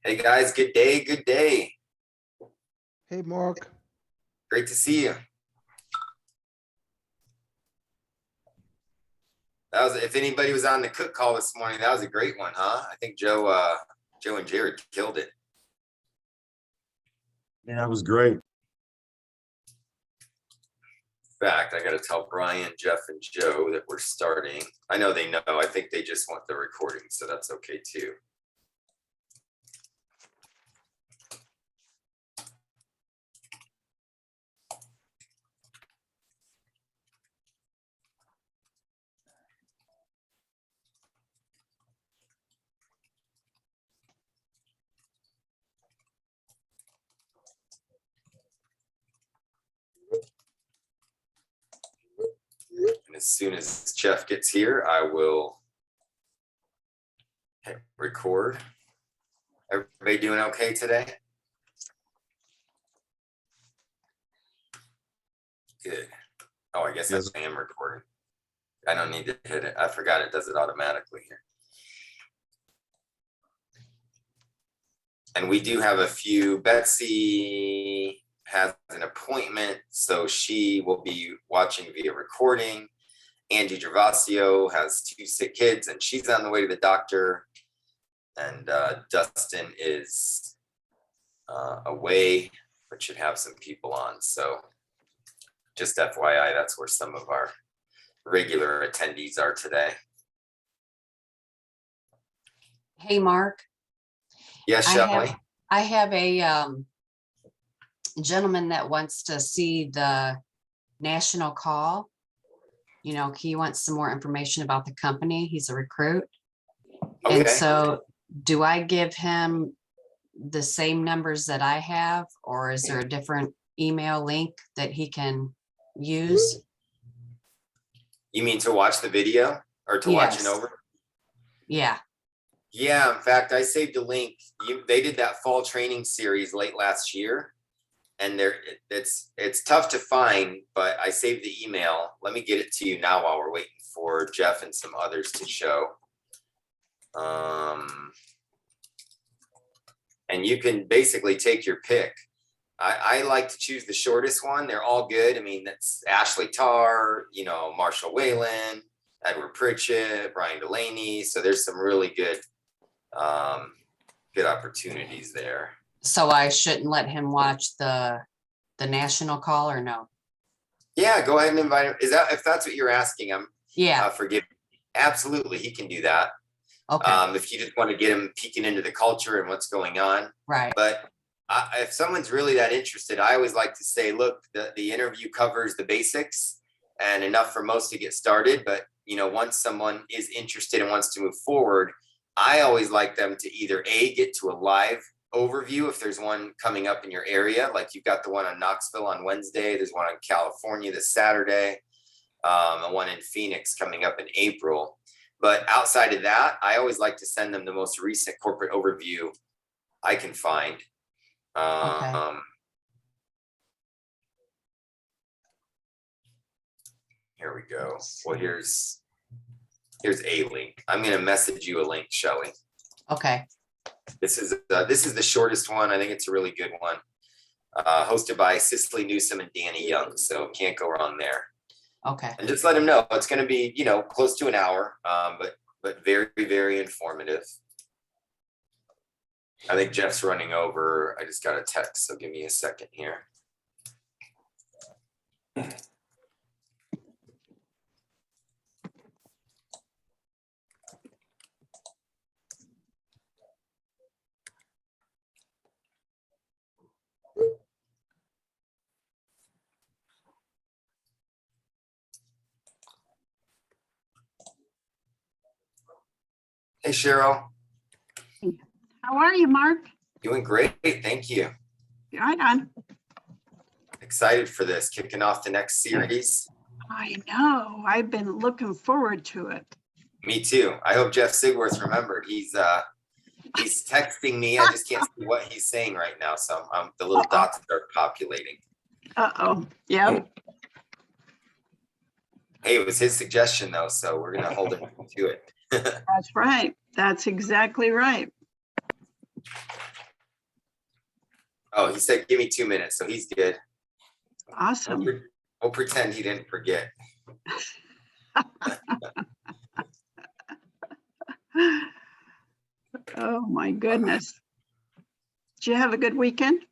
Hey guys, good day, good day. Hey, Mark. Great to see you. That was, if anybody was on the cook call this morning, that was a great one, huh? I think Joe and Jared killed it. Yeah, that was great. In fact, I got to tell Brian, Jeff, and Joe that we're starting. I know they know. I think they just want the recording, so that's okay too. And as soon as Jeff gets here, I will hit record. Everybody doing okay today? Good. Oh, I guess Yes. I am recording. I don't need to hit it. I forgot it does it automatically here. And we do have a few. Betsy has an appointment, so she will be watching via recording. Angie Gervasio has 2 sick kids, and she's on the way to the doctor. And Dustin is away, but should have some people on. So just FYI, that's where some of our regular attendees are today. Hey, Mark. Yes, Shelley? I have a gentleman that wants to see the national call. You know, he wants some more information about the company. He's a recruit. Okay. And so do I give him the same numbers that I have, or is there a different email link that he can use? You mean to watch the video or to watch it Yes. over? Yeah. Yeah, in fact, I saved a link. They did that fall training series late last year, and it's tough to find, but I saved the email. Let me get it to you now while we're waiting for Jeff and some others to show. And you can basically take your pick. I like to choose the shortest one. They're all good. I mean, that's Ashley Tarr, you know, Marshall Whalen, Edward Pritchett, Brian Delaney. So there's some really good opportunities there. So I shouldn't let him watch the national call, or no? Yeah, go ahead and invite him. If that's what you're asking, I'm Yeah. forgive me. Absolutely, he can do that. Okay. If you just want to get him peeking into the culture and what's going on. Right. But if someone's really that interested, I always like to say, look, the interview covers the basics and enough for most to get started. But, you know, once someone is interested and wants to move forward, I always like them to either get to a live overview if there's one coming up in your area, like you've got the one on Knoxville on Wednesday, there's one on California this Saturday, and one in Phoenix coming up in April. But outside of that, I always like to send them the most recent corporate overview I can find. Here we go. Well, here's a link. I'm going to message you a link, Shelley. Okay. This is the shortest one. I think it's a really good one. Hosted by Cicely Newsom and Danny Young. So can't go wrong there. Okay. And just let them know it's going to be, you know, close to an hour, but very, very informative. I think Jeff's running over. I just got a text, so give me a second here. Hey, Cheryl. How are you, Mark? Doing great. Thank you. Right on. Excited for this, kicking off the next series. I know. I've been looking forward to it. Me too. I hope Jeff Sigworth remembered. He's texting me. I just can't see what he's saying right now. So the little dots are populating. Uh-oh. Yep. Hey, it was his suggestion though, so we're gonna hold him to it. That's right. That's exactly right. Oh, he said, give me 2 minutes, so he's good. Awesome. We'll pretend he didn't forget. Oh, my goodness. Did you have a good weekend?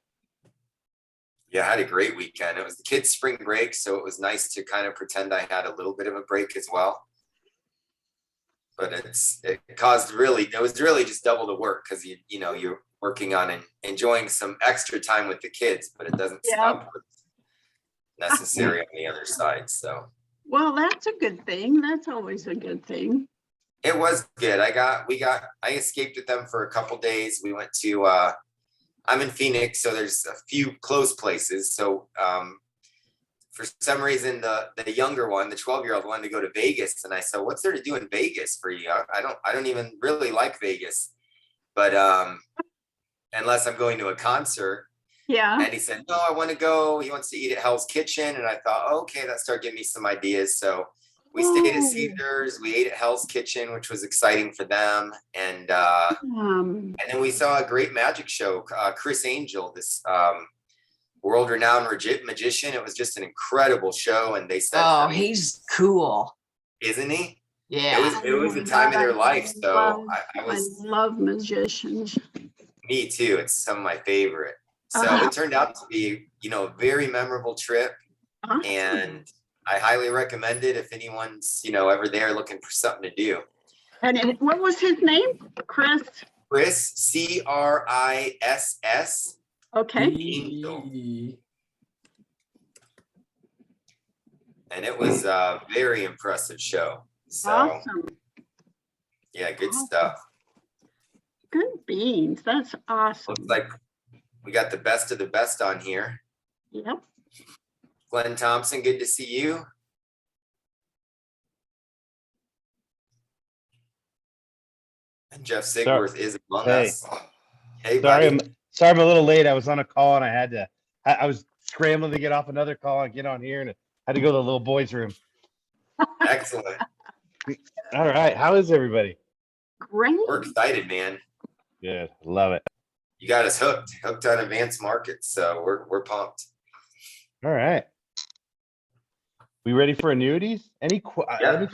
Yeah, I had a great weekend. It was the kids' spring break, so it was nice to kind of pretend I had a little bit of a break as well. But it was really just double the work because you're working on and enjoying some extra time with the kids, but it doesn't stop what's necessary on the other side. So Well, that's a good thing. That's always a good thing. it was good. I escaped with them for a couple days. We went to I'm in Phoenix, so there's a few close places. So for some reason, the younger one, the 12-year-old, wanted to go to Vegas, and I said, "What's there to do in Vegas for you? I don't even really like Vegas, but unless I'm going to a concert." Yeah. And he said, "No, I want to go." He wants to eat at Hell's Kitchen, and I thought, oh, okay, that started giving me some ideas. So we stayed at Caesars. We ate at Hell's Kitchen, which was exciting for them, and then we saw a great magic show. Chris Angel, this world-renowned magician. It was just an incredible show, and they said, Oh, he's cool. isn't he? Yeah. It was a time of their life. So I love magicians. me too. It's some of my favorite. So it turned out to be, a very memorable trip, Awesome. and I highly recommend it if anyone's, ever there looking for something to do. And what was his name? Chris, Criss. okay. Angel. And it was a very impressive show. So Awesome. yeah, good Awesome. stuff. Good beans. That's awesome. Looks like we got the best of the best on here. Yep. Glenn Thompson, good to see you. And Jeff Sigworth is among us. Hey, buddy. Sorry, I'm a little late. I was on a call and I was scrambling to get off another call and get on here, and I had to go to the little boys' room. Excellent. All right. How is everybody? Great. We're excited, man. Good. Love it. You got us hooked on advanced markets. So we're pumped. All right. We ready for annuities? Go ahead.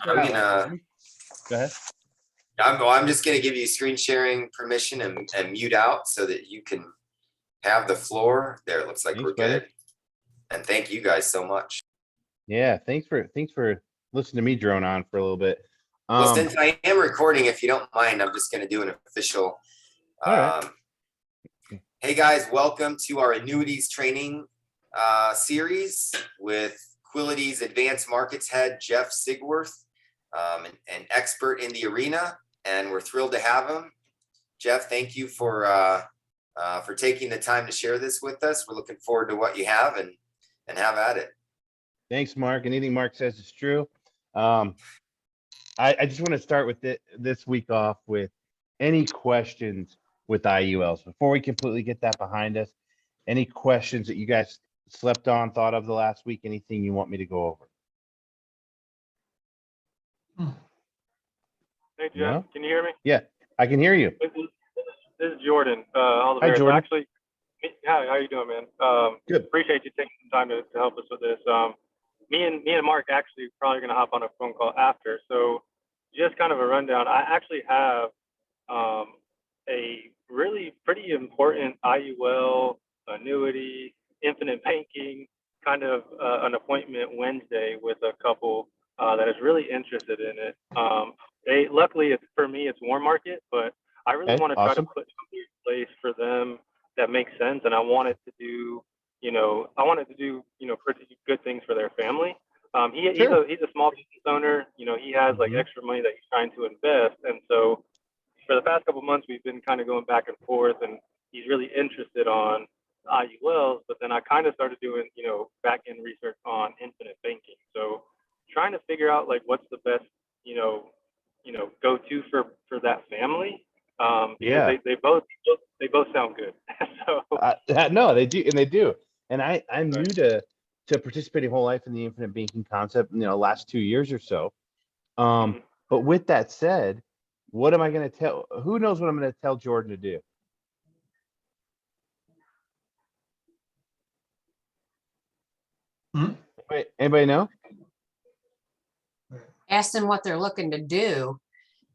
I'm just going to give you screen sharing permission and mute out so that you can have the floor. There, it looks like we're good. And thank you guys so much. Yeah, thanks for listening to me drone on for a little bit. Well, since I am recording, if you don't mind, I'm just going to do an official. Hey guys, welcome to our annuities training series with Quility's advanced markets head, Jeff Sigworth, an expert in the arena, and we're thrilled to have him. Jeff, thank you for taking the time to share this with us. We're looking forward to what you have and have at it. Thanks, Mark. Anything Mark says is true. I just want to start with this week off with any questions with IULs before we completely get that behind us. Any questions that you guys slept on, thought of the last week? Anything you want me to go over? Hey, Jeff, No? Can you hear me? Yeah, I can hear you. This is Jordan. Hi, Jordan. Actually, how you doing, man? Good. Appreciate you taking some time to help us with this. Me and Mark actually probably going to hop on a phone call after. So just kind of a rundown. I actually have a really pretty important IUL, annuity, infinite banking, kind of an appointment Wednesday with a couple that is really interested in it. Luckily, for me, it's warm market, but I really want to try to put something in place for them that makes sense. And I wanted to do, pretty good things for their family. He's a small business owner. He has like extra money that he's trying to invest. And so for the past couple of months, we've been kind of going back and forth, and he's really interested on IULs. But then I kind of started doing, back end research on infinite banking. So trying to figure out like what's the best, go to for that family. Because they both sound good. So no, they do. And I'm new to participating whole life in the infinite banking concept, last 2 years or so. But with that said, what am I going to tell? Who knows what I'm going to tell Jordan to do? Wait, anybody know? Ask them what they're looking to do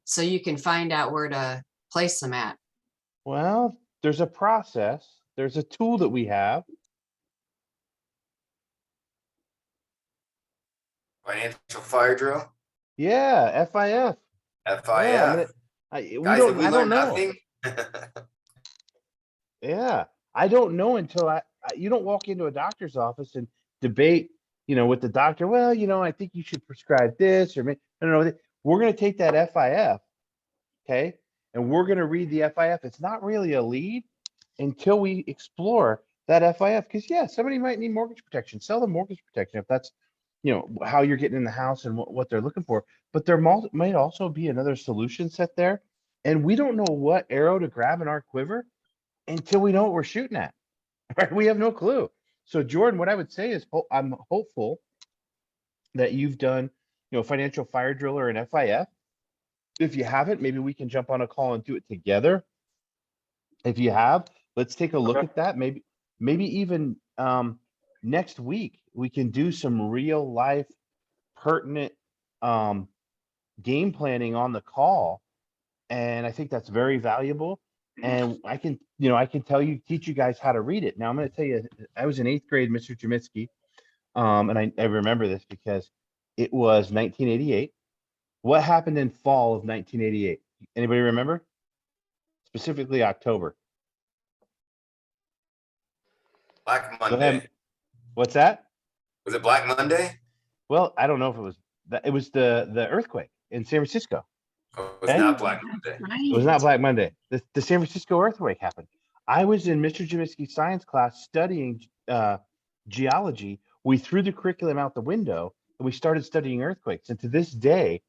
so you can find out where to place them at. Well, there's a process. There's a tool that we have. Financial fire drill, Yeah, FIF. FIF. Yeah, Guys, did we I don't learn know. nothing? Yeah, I don't know until you don't walk into a doctor's office and debate, with the doctor. Well, I think you should prescribe this or I don't know. We're going to take that FIF, okay, and we're going to read the FIF. It's not really a lead until we explore that FIF. Because yeah, somebody might need mortgage protection. Sell them mortgage protection if that's how you're getting in the house and what they're looking for. But there might also be another solution set there, and we don't know what arrow to grab in our quiver until we know what we're shooting at. Right? We have no clue. So Jordan, what I would say is I'm hopeful that you've done, financial fire drill or an FIF. If you haven't, maybe we can jump on a call and do it together. If you have, let's take a look Okay. at that. Maybe even next week we can do some real life pertinent game planning on the call. And I think that's very valuable. And I can teach you guys how to read it. Now I'm going to tell you, I was in 8th grade, Mr. Jamitsky. And I remember this because it was 1988. What happened in fall of 1988? Anybody remember? Specifically October. Black Go Monday. ahead. What's that? Was it Black Monday? Well, I don't know if it was that. It was the earthquake in San Francisco. Oh, it was Okay. not Black Monday. It was not Black Monday. The San Francisco earthquake happened. I was in Mr. Jamitsky's science class studying geology. We threw the curriculum out the window and we started studying earthquakes. And to this day,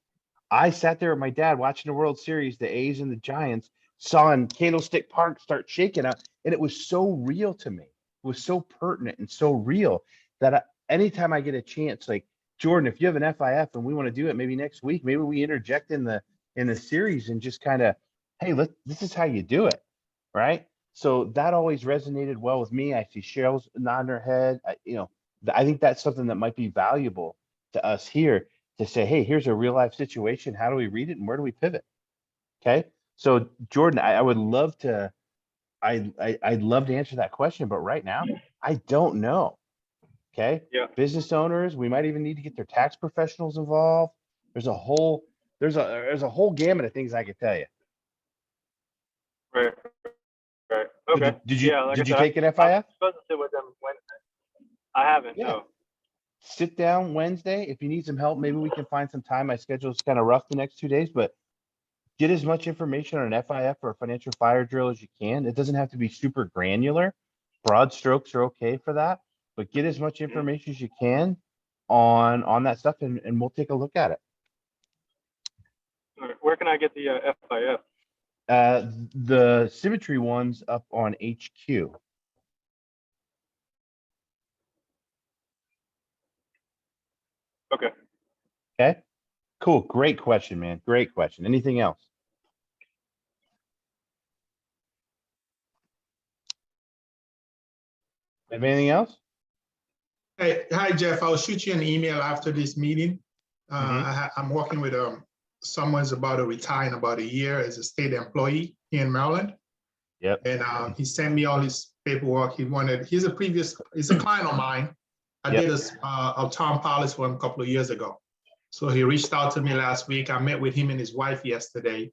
I sat there with my dad watching the World Series, the A's and the Giants, saw in Candlestick Park start shaking up, and it was so real to me. It was so pertinent and so real that anytime I get a chance, like Jordan, if you have an FIF and we want to do it, maybe next week, maybe we interject in the series and just kind of, hey, this is how you do it, right? So that always resonated well with me. I see Cheryl's nodding her head. I think that's something that might be valuable to us here to say, hey, here's a real life situation. How do we read it and where do we pivot? Okay. So Jordan, I would love to, I'd love to answer that question, but right now I don't know. Okay. Yeah. Business owners, we might even need to get their tax professionals involved. There's a whole gamut of things I could tell you. Right. Right. Okay. Did you I said, take an I'm FIF? supposed to sit with them Wednesday. I haven't. Yeah. No. Sit down Wednesday. If you need some help, maybe we can find some time. My schedule is kind of rough the next 2 days, but get as much information on an FIF or a financial fire drill as you can. It doesn't have to be super granular. Broad strokes are okay for that, but get as much information as you can on that stuff, and we'll take a look at it. All right. Where can I get the FIF? The Symmetry one's up on HQ. Okay. Okay. Cool. Great question, man. Great question. Anything else? Have anything else? Hey, hi, Jeff. I'll shoot you an email after this meeting. I'm working with someone's about to retire in about a year as a state employee here in Maryland. Yep. And he sent me all his paperwork. He's a client of mine. I Yep. did a town policy for him a couple of years ago. So he reached out to me last week. I met with him and his wife yesterday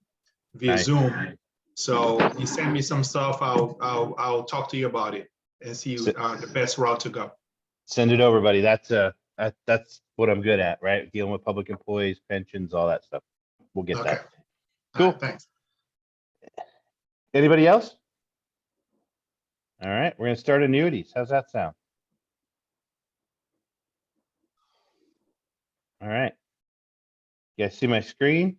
via Nice. Zoom. So he sent me some stuff. I'll talk to you about it and see the best route to go. Send it over, buddy. That's what I'm good at, right? Dealing with public employees, pensions, all that stuff. We'll get that. Cool. All right, thanks. Anybody else? All right, we're gonna start annuities. How's that sound? All right. You guys see my screen?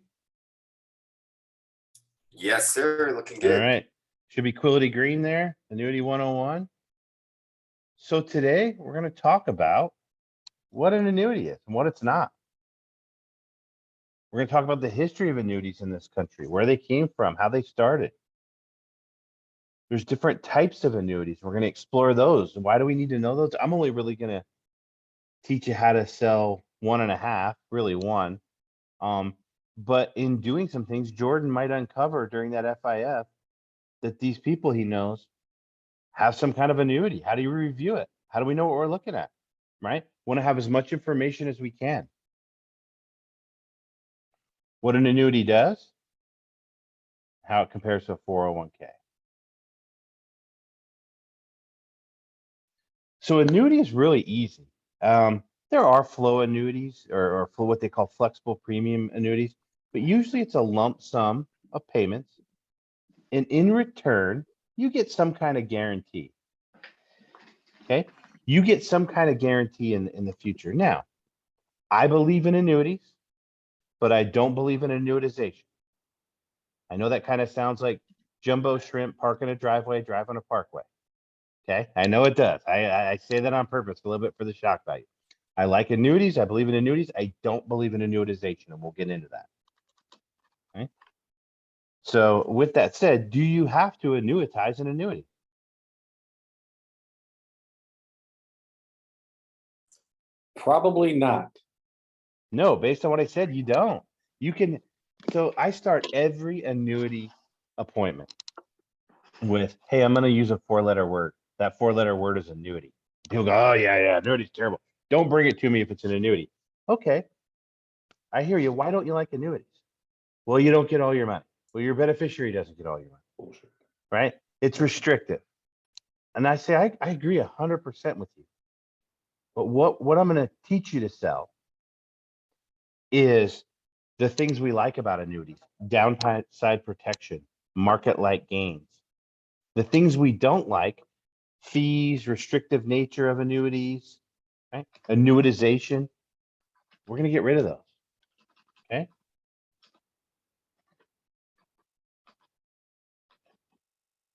Yes, sir. Looking All good. right. Should be Quility Green there, Annuity 101. So today we're going to talk about what an annuity is and what it's not. We're going to talk about the history of annuities in this country, where they came from, how they started. There's different types of annuities. We're going to explore those. Why do we need to know those? I'm only really going to teach you how to sell 1.5, really one. But in doing some things, Jordan might uncover during that FIF that these people he knows have some kind of annuity. How do you review it? How do we know what we're looking at? Right? Want to have as much information as we can. What an annuity does, how it compares to a 401k. So annuity is really easy. There are flow annuities or for what they call flexible premium annuities, but usually it's a lump sum of payments. And in return, you get some kind of guarantee. Okay. You get some kind of guarantee in the future. Now, I believe in annuities, but I don't believe in annuitization. I know that kind of sounds like jumbo shrimp parking a driveway, drive on a parkway. Okay, I know it does. I say that on purpose a little bit for the shock value. I like annuities. I believe in annuities. I don't believe in annuitization, and we'll get into that. Okay. So with that said, do you have to annuitize an annuity? Probably not. No, based on what I said, you don't. You can. So I start every annuity appointment with, hey, I'm going to use a 4-letter word. That 4-letter word is annuity. People go, oh, yeah, annuity's terrible. Don't bring it to me if it's an annuity. Okay. I hear you. Why don't you like annuities? Well, you don't get all your money. Well, your beneficiary doesn't get all your money. Bullshit. Right? It's restrictive. And I say, I agree 100% with you. But what I'm going to teach you to sell is the things we like about annuities: downside protection, market-like gains. The things we don't like: fees, restrictive nature of annuities, right? Annuitization. We're going to get rid of those. Okay.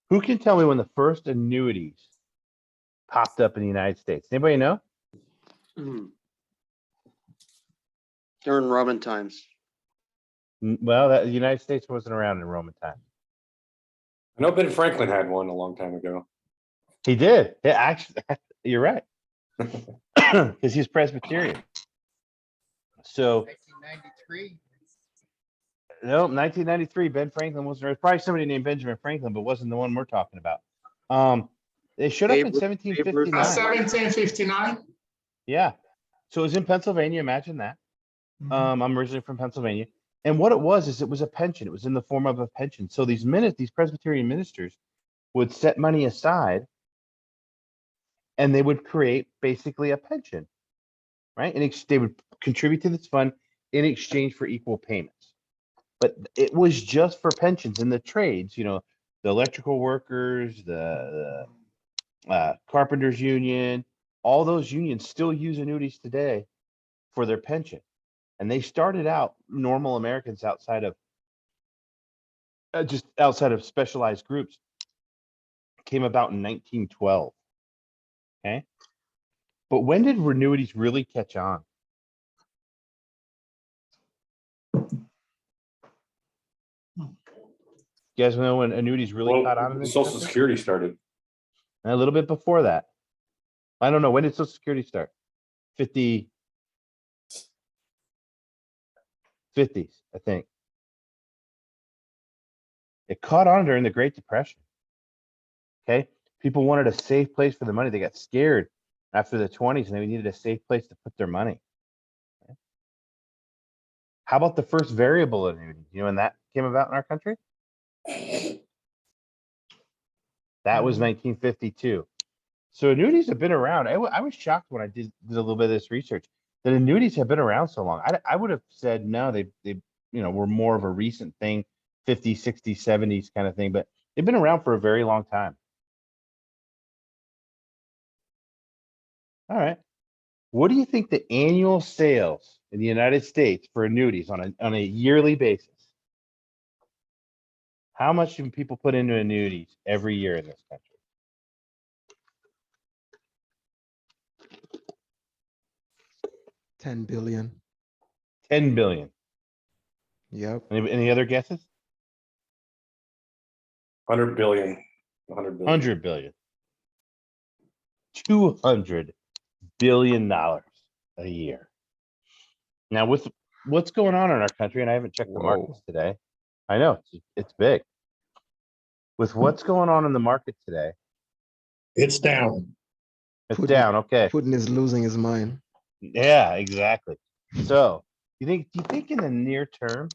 Who can tell me when the first annuities popped up in the United States? Anybody know? During Roman times. Well, the United States wasn't around in Roman times. I know Ben Franklin had one a long time ago. He did. Yeah, actually, you're right. Because he's Presbyterian. So 1993. no, 1993, Ben Franklin wasn't there. Probably somebody named Benjamin Franklin, but wasn't the one we're talking about. They showed up in Babe Ruth 1759. had one. 1759. Yeah. So it was in Pennsylvania. Imagine that. I'm originally from Pennsylvania. And what it was a pension. It was in the form of a pension. So these Presbyterian ministers would set money aside and they would create basically a pension, right? And they would contribute to this fund in exchange for equal payments. But it was just for pensions in the trades, the electrical workers, the carpenters union, all those unions still use annuities today for their pension. And they started out normal Americans outside of specialized groups, came about in 1912. Okay. But when did annuities really catch on? You guys know when annuities really caught on in this Social country? Security started. A little bit before that. I don't know. When did Social Security start? 50s, I think. It caught on during the Great Depression. Okay. People wanted a safe place for their money. They got scared after the 20s and they needed a safe place to put their money. Okay. How about the first variable annuity? You know when that came about in our country? That was 1952. So annuities have been around. I was shocked when I did a little bit of this research that annuities have been around so long. I would have said no, they were more of a recent thing, 50s, 60s, 70s kind of thing, but they've been around for a very long time. All right. What do you think the annual sales in the United States for annuities on a yearly basis? How much do people put into annuities every year in this country? $10 billion. 10 billion. Yep. Any other guesses? 100 billion. 100 billion. 100 billion. $200 billion. a year. Now with what's going on in our country, and I haven't checked the Whoa. markets today. I know it's big. With what's going on in the market today, It's down. it's Putin- down. Okay. Putin is losing his mind. Yeah, exactly. So do you think in the near term,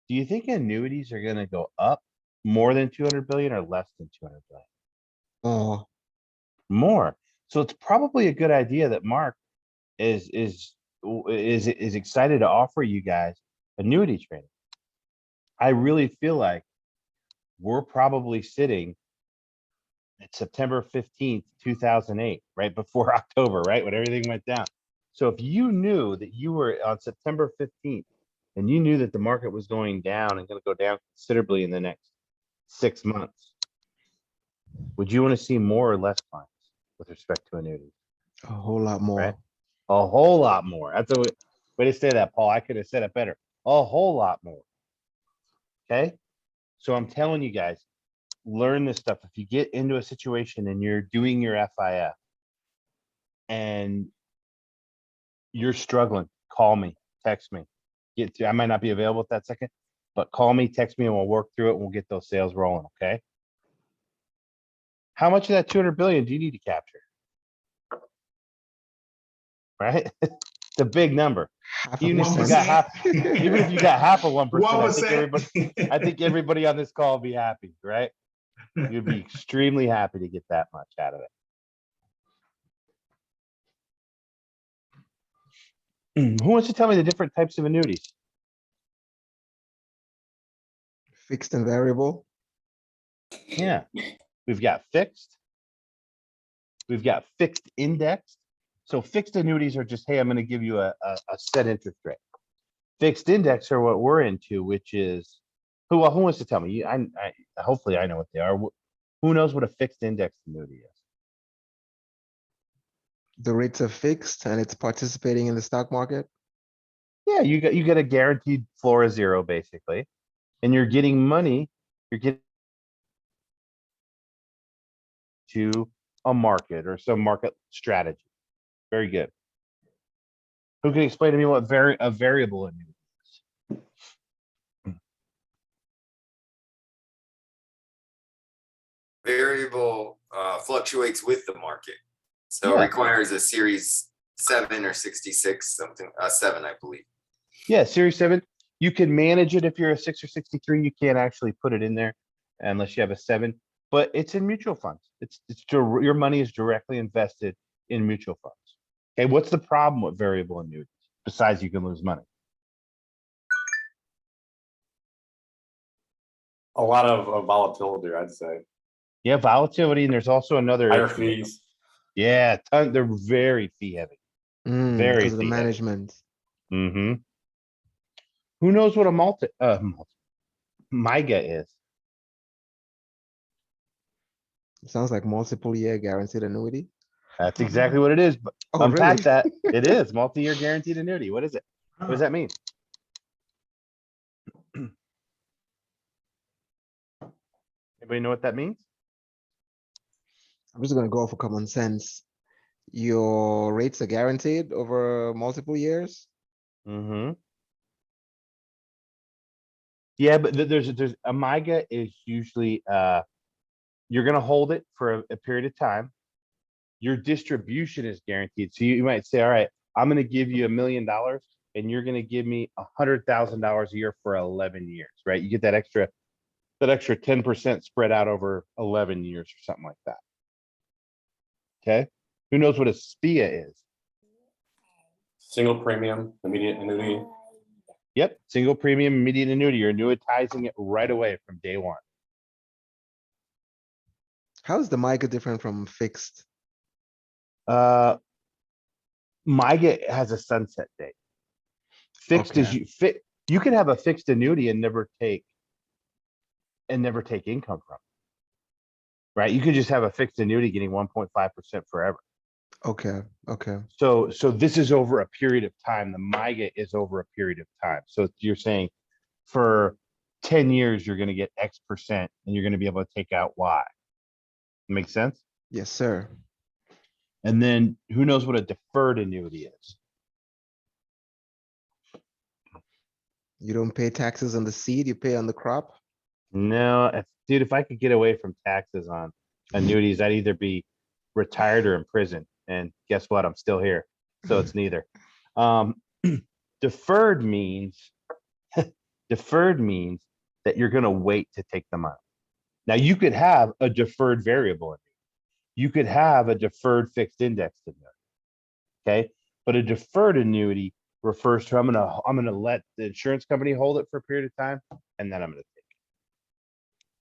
do you think annuities are gonna go up more than 200 billion or less than 200 billion? Oh, More. So it's probably a good idea that Mark is excited to offer you guys annuity training. I really feel like we're probably sitting at September 15th, 2008, right before October, right? When everything went down. So if you knew that you were on September 15th and you knew that the market was going down and going to go down considerably in the next 6 months, would you want to see more or less clients with respect to annuities? a whole lot more. Right. A whole lot more. That's a way to say that, Paul. I could have said it better. A whole lot more. Okay. So I'm telling you guys, learn this stuff. If you get into a situation and you're doing your FIF and you're struggling, call me, text me. I might not be available at that second, but call me, text me, and we'll work through it and we'll get those sales rolling. Okay. How much of that 200 billion do you need to capture? Right? It's a big number. Half a Even if you percent. got half, even if you got half of 1%, 1%. I think everybody on this call will be happy, right? You'd be extremely happy to get that much out of it. Who wants to tell me the different types of annuities? Fixed and variable. Yeah, we've got fixed. We've got fixed indexed. So fixed annuities are just, hey, I'm going to give you a set interest rate. Fixed index are what we're into, which is who wants to tell me? I hopefully I know what they are. Who knows what a fixed index annuity is? The rates are fixed and it's participating in the stock market. Yeah, you get a guaranteed floor of 0 basically, and you're getting money. You're getting to a market or some market strategy. Very good. Who can explain to me what a variable annuity is? Variable fluctuates with the market. So Yeah. it requires a series 7 or 66, something, 7, I believe. Yeah, Series 7. You can manage it if you're a 6 or 63. You can't actually put it in there unless you have a 7. But it's in mutual funds. Your money is directly invested in mutual funds. Okay, what's the problem with variable annuities besides you can lose money? A lot of volatility, I'd say. Yeah, volatility, and there's also another Higher issue with them. fees. Yeah, they're very fee heavy. Very Because of the fee heavy. management. Mm-hmm. Who knows what a MIGA is? It sounds like multiple year guaranteed annuity. That's exactly what it is. But Oh, unpack really? that. It is multi-year guaranteed annuity. What is it? What does that mean? Anybody know what that means? I'm just gonna go for common sense. Your rates are guaranteed over multiple years. Mm-hmm. Yeah, but there's a MIGA is usually you're gonna hold it for a period of time. Your distribution is guaranteed. So you might say, all right, I'm gonna give you $1 million and you're gonna give me $100,000 a year for 11 years, right? You get that extra 10% spread out over 11 years or something like that. Okay. Who knows what a SPIA is? Single premium, immediate annuity. Yep. Single premium immediate annuity. You're annuitizing it right away from day one. How is the MICA different from fixed? MIGA has a sunset date. Fixed is you can have a fixed annuity and never take income from it. Right? You could just have a fixed annuity getting 1.5% forever. Okay, okay. So this is over a period of time. The MIGA is over a period of time. So you're saying for 10 years, you're going to get X% and you're going to be able to take out Y. Make sense? Yes, sir. And then who knows what a deferred annuity is? You don't pay taxes on the seed, you pay on the crop? No, dude, if I could get away from taxes on annuities, I'd either be retired or in prison. And guess what? I'm still here. So it's neither. Deferred means deferred means that you're going to wait to take the money. Now you could have a deferred variable annuity. You could have a deferred fixed index annuity. Okay. But a deferred annuity refers to I'm gonna let the insurance company hold it for a period of time, and then I'm gonna take it.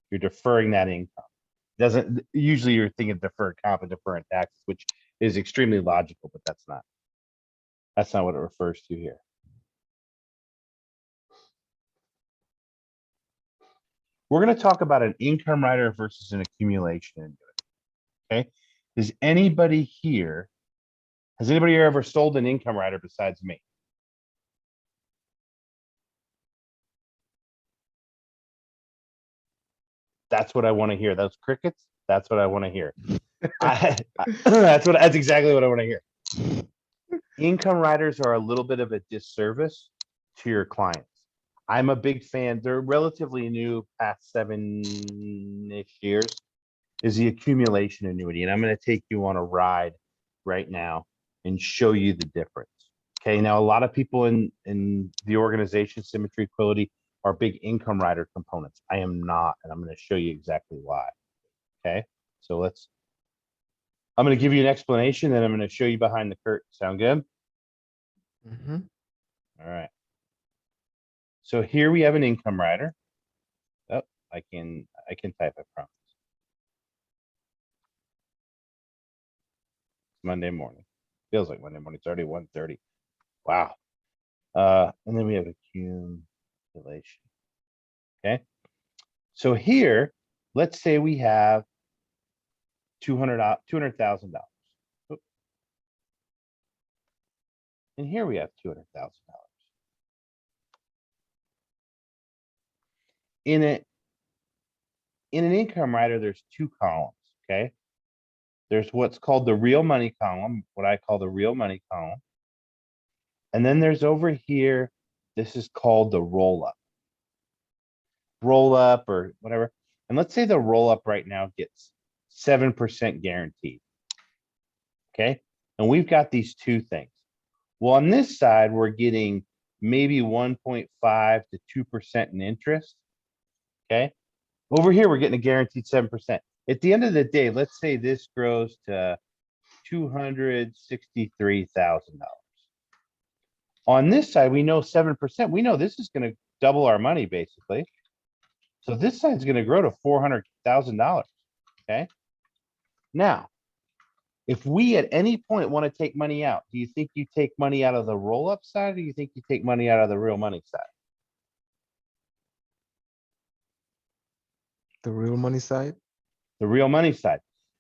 You're deferring that income. Doesn't usually you're thinking deferred comp and deferring taxes, which is extremely logical, but that's not what it refers to here. We're going to talk about an income rider versus an accumulation annuity. Okay. Has anybody here ever sold an income rider besides me? That's what I want to hear. Those crickets. That's what I want to hear. That's exactly what I want to hear. Income riders are a little bit of a disservice to your clients. I'm a big fan. They're relatively new, past 7-ish years, is the accumulation annuity. And I'm going to take you on a ride right now and show you the difference. Okay. Now, a lot of people in the organization, Symmetry Equality, are big income rider components. I am not, and I'm going to show you exactly why. Okay. So I'm going to give you an explanation, and I'm going to show you behind the curtain. Sound good? Mm-hmm. All right. So here we have an income rider. Oh, I can type, I promise. It's Monday morning. Feels like Monday morning. It's already 1:30. Wow. And then we have accumulation. Okay. So here, let's say we have $200,000. And here we have $200,000. In an income rider, there's two columns. Okay. There's what's called the real money column, what I call the real money column. And then there's over here, this is called the roll up or whatever. And let's say the roll up right now gets 7% guaranteed. Okay. And we've got these two things. Well, on this side, we're getting maybe 1.5 to 2% in interest. Okay. Over here, we're getting a guaranteed 7%. At the end of the day, let's say this grows to $263,000. On this side, we know 7%. We know this is going to double our money, basically. So this side's going to grow to $400,000. Okay. Now, if we at any point want to take money out, do you think you take money out of the roll-up side, or do you think you take money out of the real money side? The real money side? The real money side.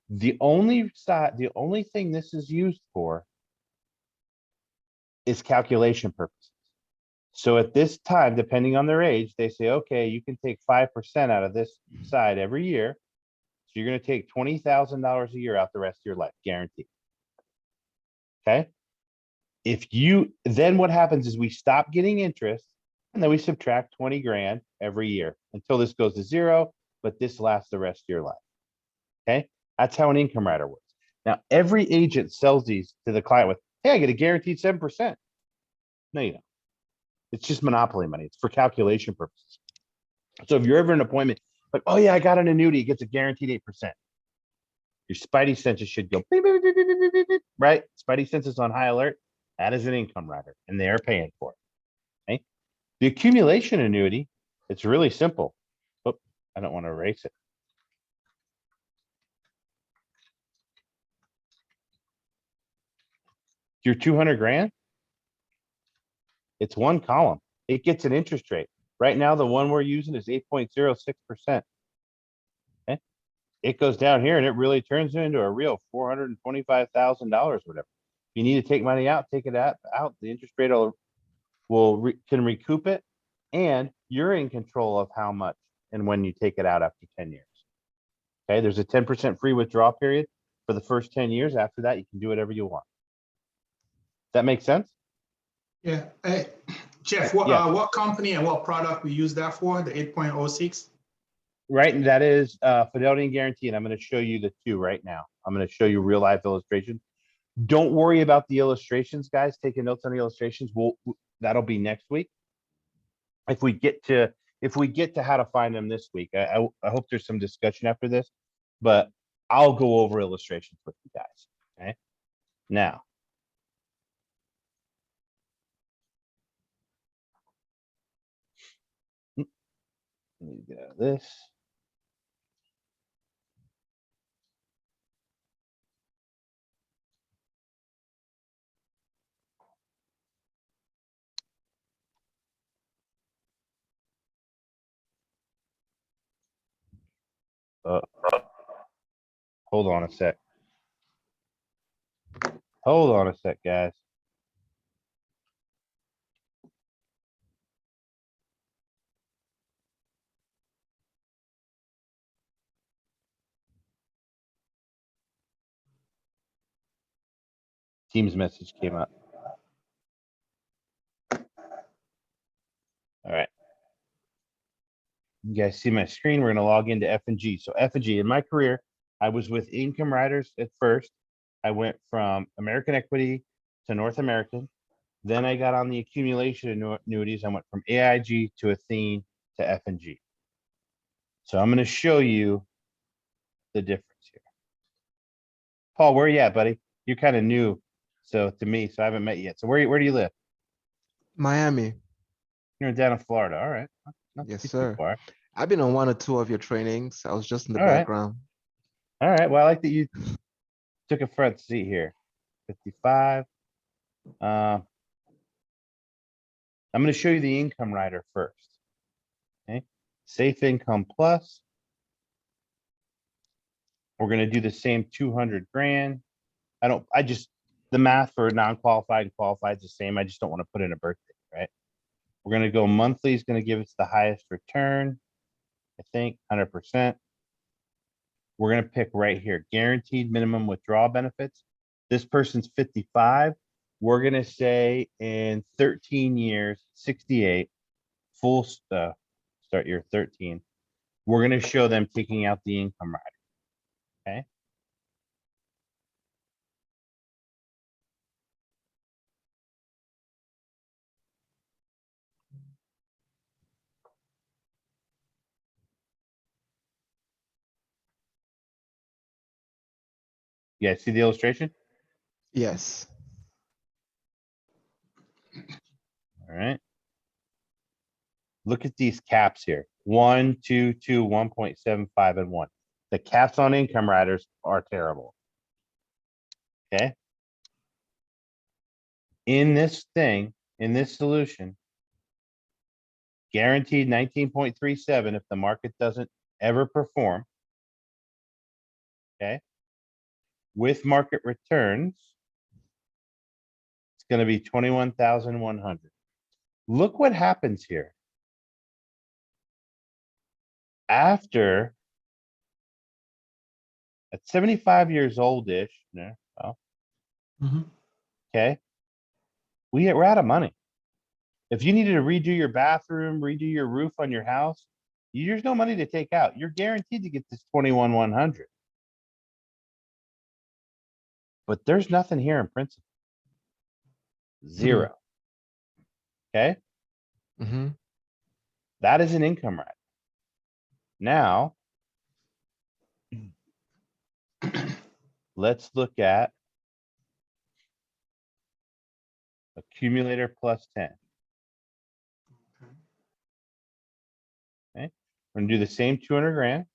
The only thing this is used for is calculation purposes. So at this time, depending on their age, they say, okay, you can take 5% out of this side every year. So you're going to take $20,000 a year out the rest of your life, guaranteed. Okay. Then what happens is we stop getting interest, and then we subtract 20 grand every year until this goes to zero, but this lasts the rest of your life. Okay. That's how an income rider works. Now, every agent sells these to the client with, hey, I get a guaranteed 7%. No, you don't. It's just monopoly money. It's for calculation purposes. So if you're ever in an appointment, like, oh yeah, I got an annuity, it gets a guaranteed 8%. Your spidey senses should go, beep, beep, beep, beep, beep, beep, beep, right? Spidey senses on high alert. That is an income rider, and they are paying for it. Okay. The accumulation annuity, it's really simple. Oh, I don't want to erase it. Your 200 grand, it's one column. It gets an interest rate. Right now, the one we're using is 8.06%. Okay. It goes down here and it really turns into a real $425,000, whatever. If you need to take money out, take it out. The interest rate can recoup it, and you're in control of how much and when you take it out after 10 years. Okay. There's a 10% free withdrawal period for the first 10 years. After that, you can do whatever you want. That makes sense? Yeah, Jeff, Yeah. what company and what product we use that for, the 8.06? Right, and that is Fidelity and Guarantee, and I'm going to show you the two right now. I'm going to show you real life illustrations. Don't worry about the illustrations, guys. Taking notes on the illustrations. That'll be next week. If we get to how to find them this week, I hope there's some discussion after this, but I'll go over illustrations with you guys. Okay, now. Let me get out of this. Hold on a sec. Hold on a sec, guys. Teams message came up. All right. You guys see my screen? We're going to log into F&G. So F&G, in my career, I was with Income Riders at first. I went from American Equity to North American. Then I got on the accumulation annuities. I went from AIG to Athene to F&G. So I'm going to show you the difference here. Paul, where are you at, buddy? You're kind of new, so to me, so I haven't met you yet. So where do you live? Miami. You're down in Florida. All right. Not Yes, too sir. far. I've been on 1 or 2 of your trainings. I was just in the All right. background. All right. Well, I like that you took a front seat here. 55. I'm going to show you the income rider first. Okay. Safe income plus. We're going to do the same 200 grand. The math for non-qualified and qualified is the same. I just don't want to put in a birthday, right? We're going to go monthly is going to give us the highest return. I think 100%. We're going to pick right here, guaranteed minimum withdrawal benefits. This person's 55. We're going to say in 13 years, 68, full start year 13. We're going to show them taking out the income rider. Okay. You guys see the illustration? Yes. All right. Look at these caps here. 1, 2, 2, 1.75, and 1. The caps on income riders are terrible. Okay. In this solution, guaranteed 19.37 if the market doesn't ever perform. Okay. With market returns, it's going to be 21,100. Look what happens here. After at 75 years old-ish, okay, we're out of money. If you needed to redo your bathroom, redo your roof on your house, there's no money to take out. You're guaranteed to get this 21,100. But there's nothing here in principle. 0. Okay. That is an income rider. Now, let's look at accumulator plus 10. Okay. We're going to do the same 200 grand.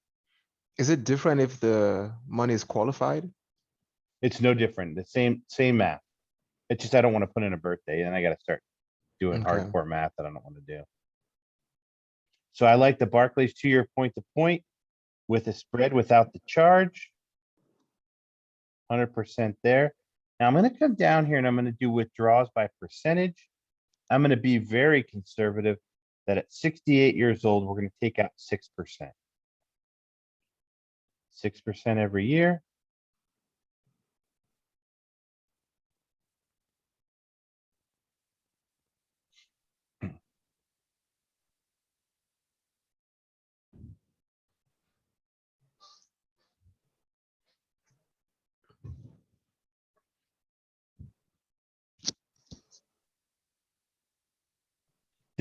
Is it different if the money is qualified? It's no different. The same math. It's just I don't want to put in a birthday, and I got to start doing hardcore math that I don't want to do. So I like the Barclays 2-year point-to-point with a spread without the charge. 100% there. Now I'm going to come down here and I'm going to do withdrawals by percentage. I'm going to be very conservative that at 68 years old, we're going to take out 6%. 6% every year.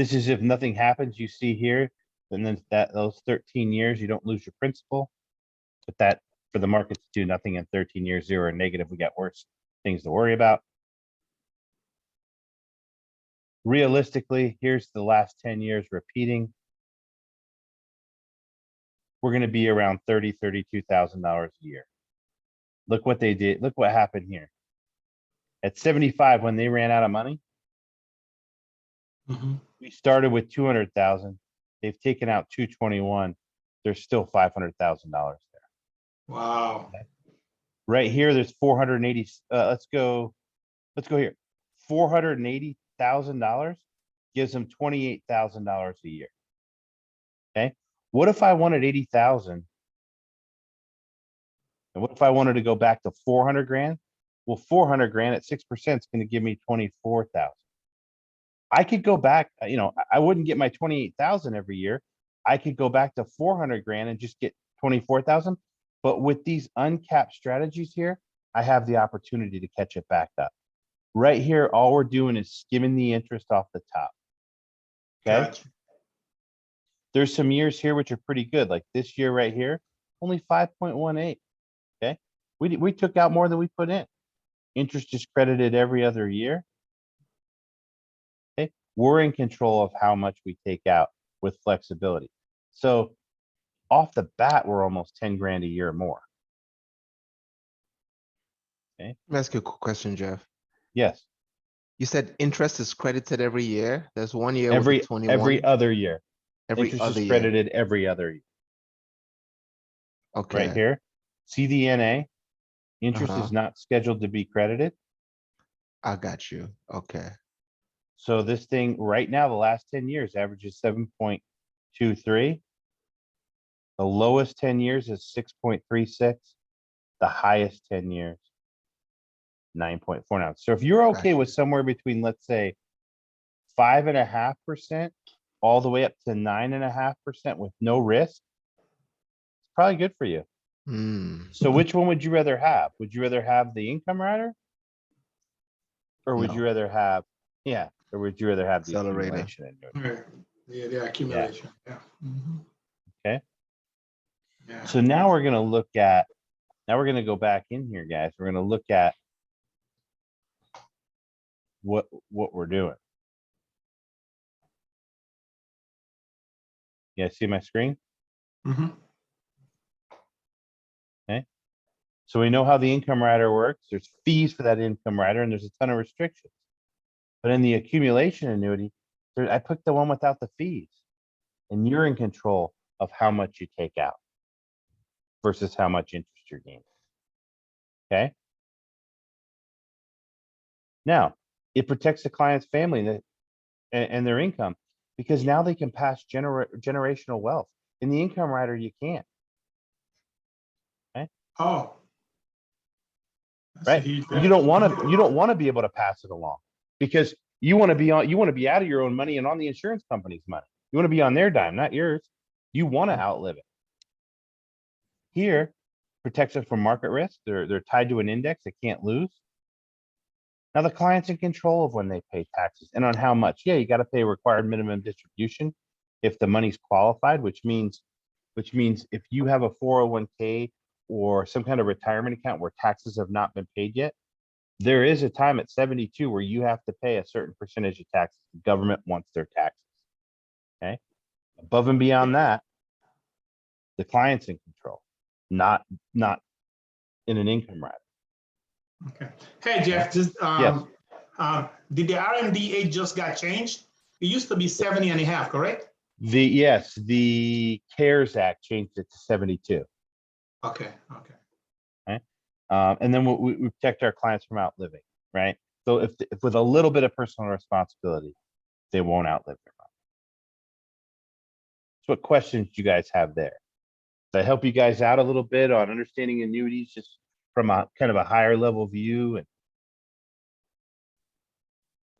This is if nothing happens, you see here, and then those 13 years, you don't lose your principal. But that for the market to do nothing in 13 years, 0 or negative, we got worse things to worry about. Realistically, here's the last 10 years repeating. We're going to be around $32,000 a year. Look what they did. Look what happened here. At 75, when they ran out of money, we started with 200,000. They've taken out 221. There's still $500,000 there. Wow. Okay. Right here, there's 480. Let's go here. $480,000 gives them $28,000 a year. Okay. What if I wanted 80,000? And what if I wanted to go back to 400 grand? Well, 400 grand at 6% is going to give me 24,000. I could go back, you know, I wouldn't get my 28,000 every year. I could go back to 400 grand and just get 24,000. But with these uncapped strategies here, I have the opportunity to catch it back up. Right here, all we're doing is skimming the interest off the top. Okay. Gotcha. There's some years here which are pretty good, like this year right here, only 5.18. Okay. We took out more than we put in. Interest is credited every other year. Okay. We're in control of how much we take out with flexibility. So off the bat, we're almost 10 grand a year more. Okay. Let me ask you a quick question, Jeff. Yes. You said interest is credited every year. There's 1 year with Every a 21. other year. Every Interest other is year. credited every other year. Okay. Right here. CDNA. Interest is not scheduled to be credited. I got you. Okay. So this thing right now, the last 10 years averages 7.23. The lowest 10 years is 6.36. The highest 10 years, 9.49. So if you're okay with somewhere between, let's say, 5.5% all the way up to 9.5% with no risk, it's probably good for you. So which one would you rather have? Would you rather have the income rider? Or would No. you rather have, or would you rather have the Accelerator. accumulation annuity? Right. Yeah, the accumulation. Yeah. Okay. Yeah. So now we're gonna look at, now we're gonna go back in here, guys. We're gonna look at what we're doing. Yeah, see my screen? Okay. So we know how the income rider works. There's fees for that income rider, and there's a ton of restrictions. But in the accumulation annuity, I picked the one without the fees, and you're in control of how much you take out versus how much interest you're gaining. Okay. Now, it protects the client's family and their income, because now they can pass generational wealth. In the income rider, you can't. Okay. Oh. That's a Right. huge You don't want to be able to pass it along, because you want to be out of your own money and on the insurance company's money. You want to be on their dime, not yours. You want to outlive it. Here, protects it from market risk. They're tied to an index. They can't lose. Now the client's in control of when they pay taxes and on how much. Yeah, you got to pay required minimum distribution if the money's qualified, which means if you have a 401k or some kind of retirement account where taxes have not been paid yet, there is a time at 72 where you have to pay a certain percentage of taxes. The government wants their taxes. Okay. Above and beyond that, the client's in control, not in an income rider. Okay. Hey, Jeff, just, Yes. did the RMD age just got changed? It used to be 70.5, correct? The CARES Act changed it to 72. Okay. And then we protect our clients from outliving, right? So if with a little bit of personal responsibility, they won't outlive their money. So what questions do you guys have there? Does that help you guys out a little bit on understanding annuities just from a kind of a higher level view? And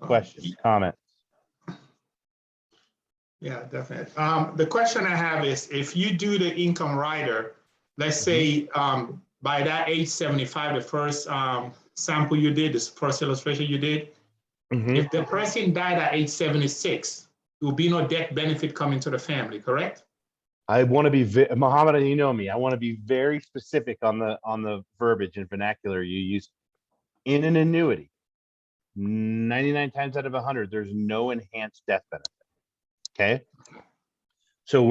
questions, comments? Yeah, definitely. The question I have is, if you do the income rider, let's say by that age 75, the first sample you did, this first illustration you did, if the person died at age 76, will be no death benefit coming to the family, correct? I want to be Mohammed, you know me. I want to be very specific on the verbiage and vernacular you use. In an annuity, 99 times out of 100, there's no enhanced death benefit. Okay, so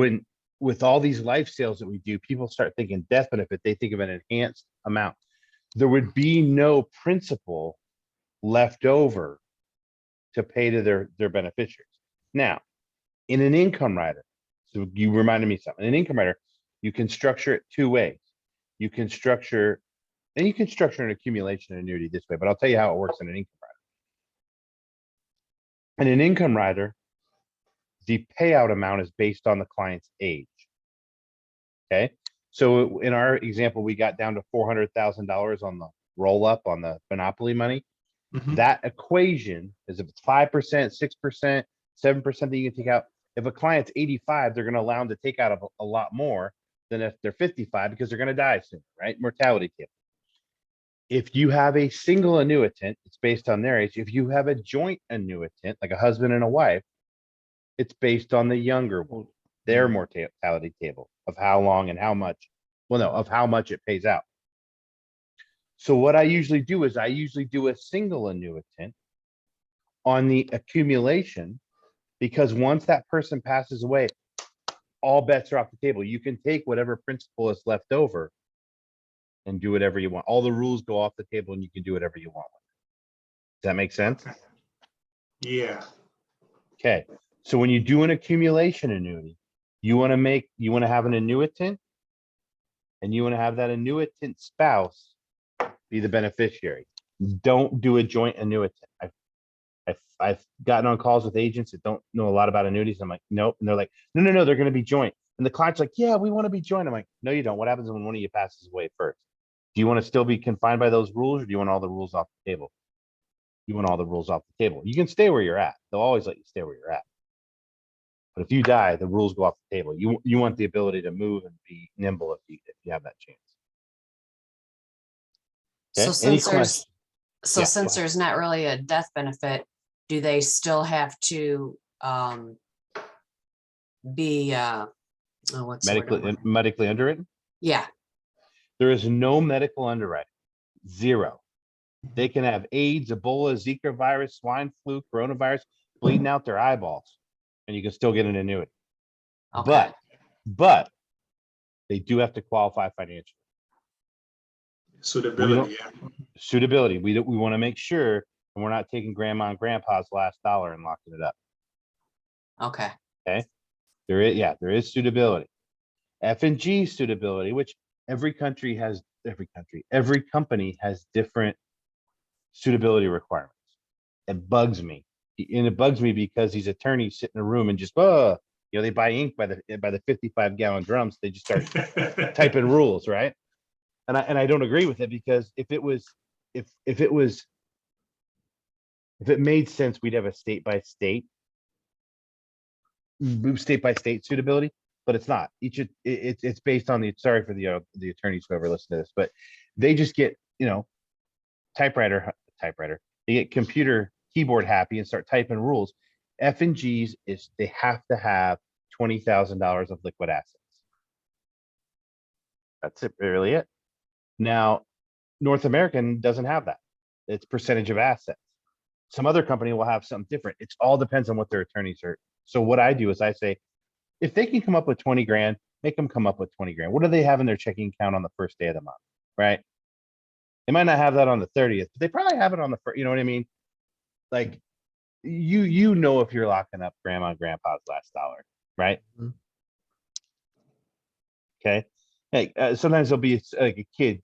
with all these life sales that we do, people start thinking death benefit. They think of an enhanced amount. There would be no principal left over to pay to their beneficiaries. Now, in an income rider, so you reminded me something. In an income rider, you can structure it two ways. You can structure an accumulation annuity this way, but I'll tell you how it works in an income rider. In an income rider, the payout amount is based on the client's age. Okay, so in our example, we got down to $400,000 on the roll up on the monopoly money. Mhm. That equation is if it's 5%, 6%, 7% that you can take out. If a client's 85, they're going to allow them to take out a lot more than if they're 55 because they're going to die soon, right? Mortality table. If you have a single annuitant, it's based on their age. If you have a joint annuitant, like a husband and a wife, it's based on the younger one, their mortality table of how long and how much, well, no, of how much it pays out. So what I usually do is I usually do a single annuitant on the accumulation, because once that person passes away, all bets are off the table. You can take whatever principal is left over and do whatever you want. All the rules go off the table and you can do whatever you want. Does that make sense? Yeah. Okay. So when you do an accumulation annuity, you want to have an annuitant, and you want to have that annuitant spouse be the beneficiary. Don't do a joint annuitant. I've gotten on calls with agents that don't know a lot about annuities. I'm like, nope. And they're like, no, they're going to be joint. And the client's like, yeah, we want to be joint. I'm like, no, you don't. What happens when one of you passes away first? Do you want to still be confined by those rules, or do you want all the rules off the table? You want all the rules off the table. You can stay where you're at. They'll always let you stay where you're at. But if you die, the rules go off the table. You want the ability to move and be nimble if you have that chance. Okay? So since there's, Yeah, since go ahead. there's not really a death benefit, do they still have to be what's the word I'm looking- Medically underwritten? Yeah, There is no medical underwriting. Zero. They can have AIDS, Ebola, Zika virus, swine flu, coronavirus, bleeding out their eyeballs, and you can still get an annuity. okay. But they do have to qualify financially. Suitability, yeah. Suitability. We want to make sure, and we're not taking grandma and grandpa's last dollar and locking it up. Okay. Okay. There is suitability. F&G suitability, which every company has different suitability requirements. It bugs me. And it bugs me because these attorneys sit in a room and just, they buy ink by the 55-gallon drums. They just start typing rules, right? And I don't agree with it, because if it made sense, we'd have a state by state suitability, but it's not. It's based on sorry for the attorneys who ever listen to this, but they just get typewriter. They get computer keyboard happy and start typing rules. F&Gs they have to have $20,000 of liquid assets. That's really it. Now, North American doesn't have that. It's percentage of assets. Some other company will have something different. It all depends on what their attorneys are. So what I do is I say, if they can come up with 20 grand, make them come up with 20 grand. What do they have in their checking account on the first day of the month, right? They might not have that on the 30th, but they probably have it on the first, you know what I mean? Like, you know, if you're locking up grandma and grandpa's last dollar, right? Mhm. Okay. Hey, sometimes there'll be like a kid